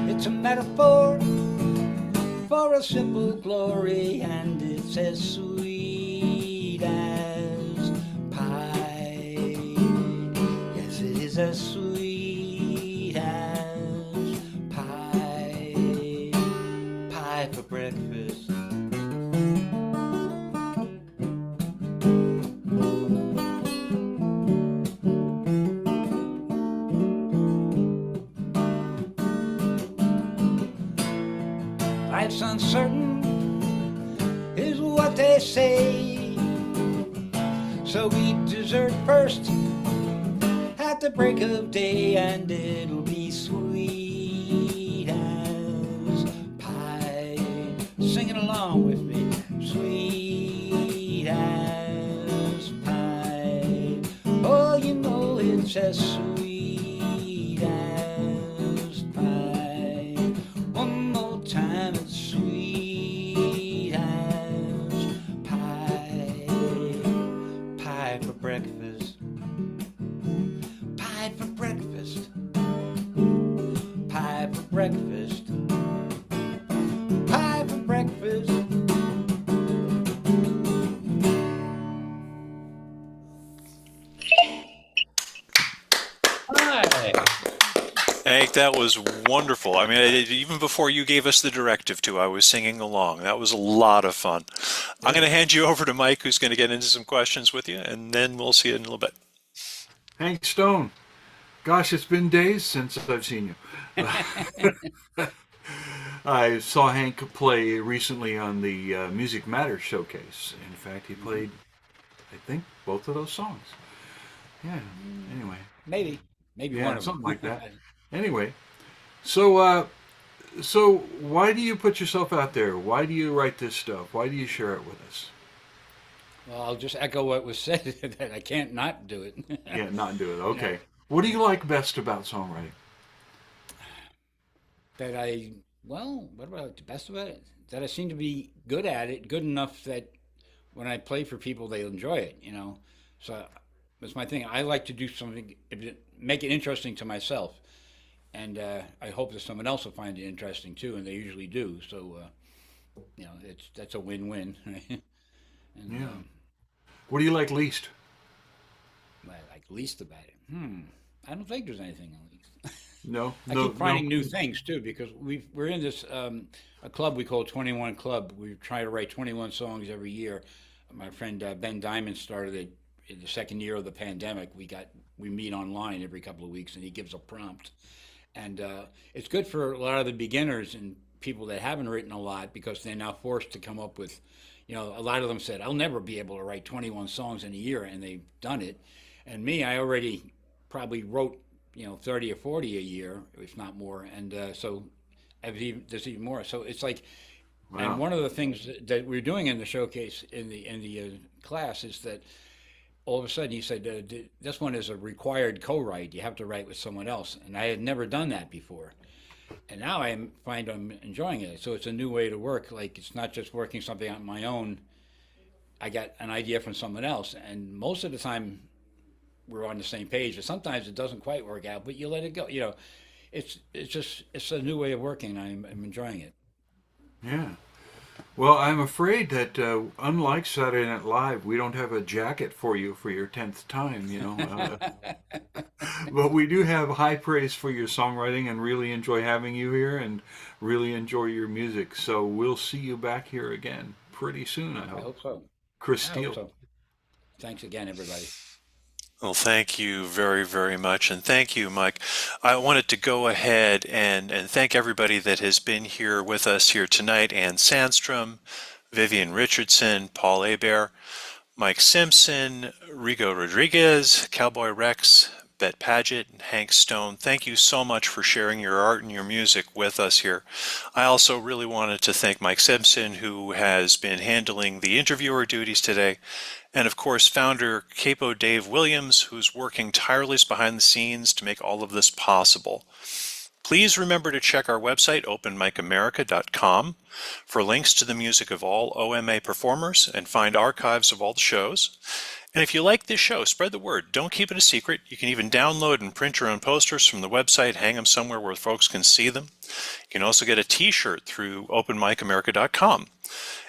It's a metaphor for a simple glory, and it's as sweet as pie. Yes, it is as sweet as pie. Pie for breakfast. that's uncertain is what they say. So eat dessert first at the break of day, and it'll be sweet as pie. Sing it along with me. Sweet as pie. Oh, you know it's as sweet as pie. One more time, it's sweet as pie. Pie for breakfast. Pie for breakfast. Pie for breakfast. Pie for breakfast. Hi. Hank, that was wonderful. I mean, even before you gave us the directive to, I was singing along. That was a lot of fun. I'm going to hand you over to Mike, who's going to get into some questions with you, and then we'll see you in a little bit. Hank Stone. Gosh, it's been days since I've seen you. I saw Hank play recently on the Music Matters showcase. In fact, he played, I think, both of those songs. Yeah. Anyway. Maybe Yeah, one of something them. like that. Anyway, so why do you put yourself out there? Why do you write this stuff? Why do you share it with us? Well, I'll just echo what was said, that I can't not do it. Yeah, not do it. Okay. What do you like best about songwriting? What about the best about it? That I seem to be good at it, good enough that when I play for people, they enjoy it, you know. So that's my thing. I like to do something, make it interesting to myself. And I hope that someone else will find it interesting too, and they usually do. So, that's a win-win. Right? And, Yeah. What do you like least? what I like least about it? I don't think there's anything at least. No, I keep finding new things too, because we're in this a club we call 21 Club. We try to write 21 songs every year. My friend Ben Diamond started it in the second year of the pandemic. We meet online every couple of weeks, and he gives a prompt, and it's good for a lot of the beginners and people that haven't written a lot, because they're now forced to come up with, a lot of them said, I'll never be able to write 21 songs in a year, and they've done it. And me, I already probably wrote 30 or 40 a year, if not more, and so there's even more. So it's like, Wow. and one of the things that we're doing in the showcase in the class is that all of a sudden he said, this one is a required co-write. You have to write with someone else, and I had never done that before. And now find I'm enjoying it. So it's a new way to work. Like, it's not just working something on my own. I got an idea from someone else, and most of the time we're on the same page. And sometimes it doesn't quite work out, but you let it go. It's a new way of working. I'm enjoying it. Yeah. Well, I'm afraid that unlike Saturday Night Live, we don't have a jacket for you for your 10th time, But we do have high praise for your songwriting and really enjoy having you here and really enjoy your music. So we'll see you back here again pretty soon, I hope. I hope so. Chris I Steele. hope so. Thanks again, everybody. Well, thank you very, very much. And thank you, Mike. I wanted to go ahead and thank everybody that has been here with us here tonight. Ann Sandstrom, Vivian Richardson, Paul Hebert, Mike Simpson, Rigo Rodriguez, Cowboy Rex, Bet Paget, and Hank Stone. Thank you so much for sharing your art and your music with us here. I also really wanted to thank Mike Simpson, who has been handling the interviewer duties today. And of course, founder Capo Dave Williams, who's working tirelessly behind the scenes to make all of this possible. Please remember to check our website, openmicamerica.com, for links to the music of all OMA performers and find archives of all the shows. And if you like this show, spread the word. Don't keep it a secret. You can even download and print your own posters from the website, hang them somewhere where folks can see them. You can also get a t-shirt through openmicamerica.com.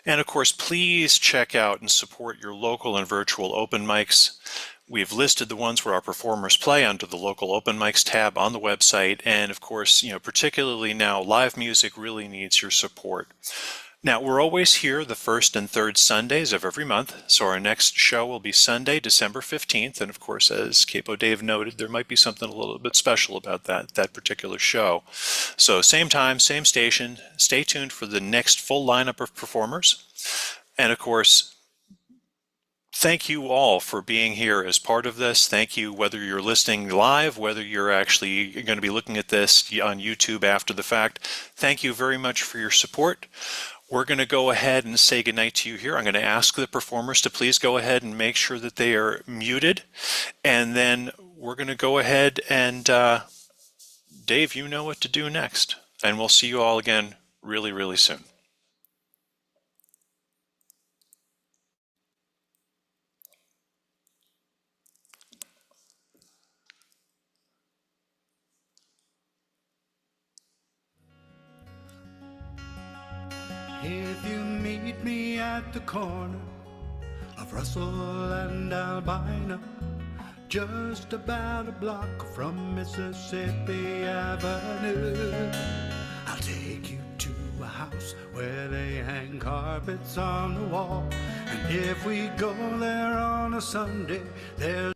And of course, please check out and support your local and virtual open mics. We've listed the ones where our performers play under the local open mics tab on the website. And of course, particularly now, live music really needs your support. Now, we're always here the first and third Sundays of every month, so our next show will be Sunday, December 15th, and of course, as Capo Dave noted, there might be something a little bit special about that particular show. So same time, same station, stay tuned for the next full lineup of performers, and of course, thank you all for being here as part of this. Thank you, whether you're listening live, whether you're actually going to be looking at this on YouTube after the fact. Thank you very much for your support. We're going to go ahead and say goodnight to you here. I'm going to ask the performers to please go ahead and make sure that they are muted. And then we're going to go ahead and, Dave, you know what to do next. And we'll see you all again really, really soon. If you meet me at the corner of Russell and Albina, just about a block from Mississippi Avenue, I'll take you to a house where they hang carpets on the wall. And if we go there on a Sunday, there's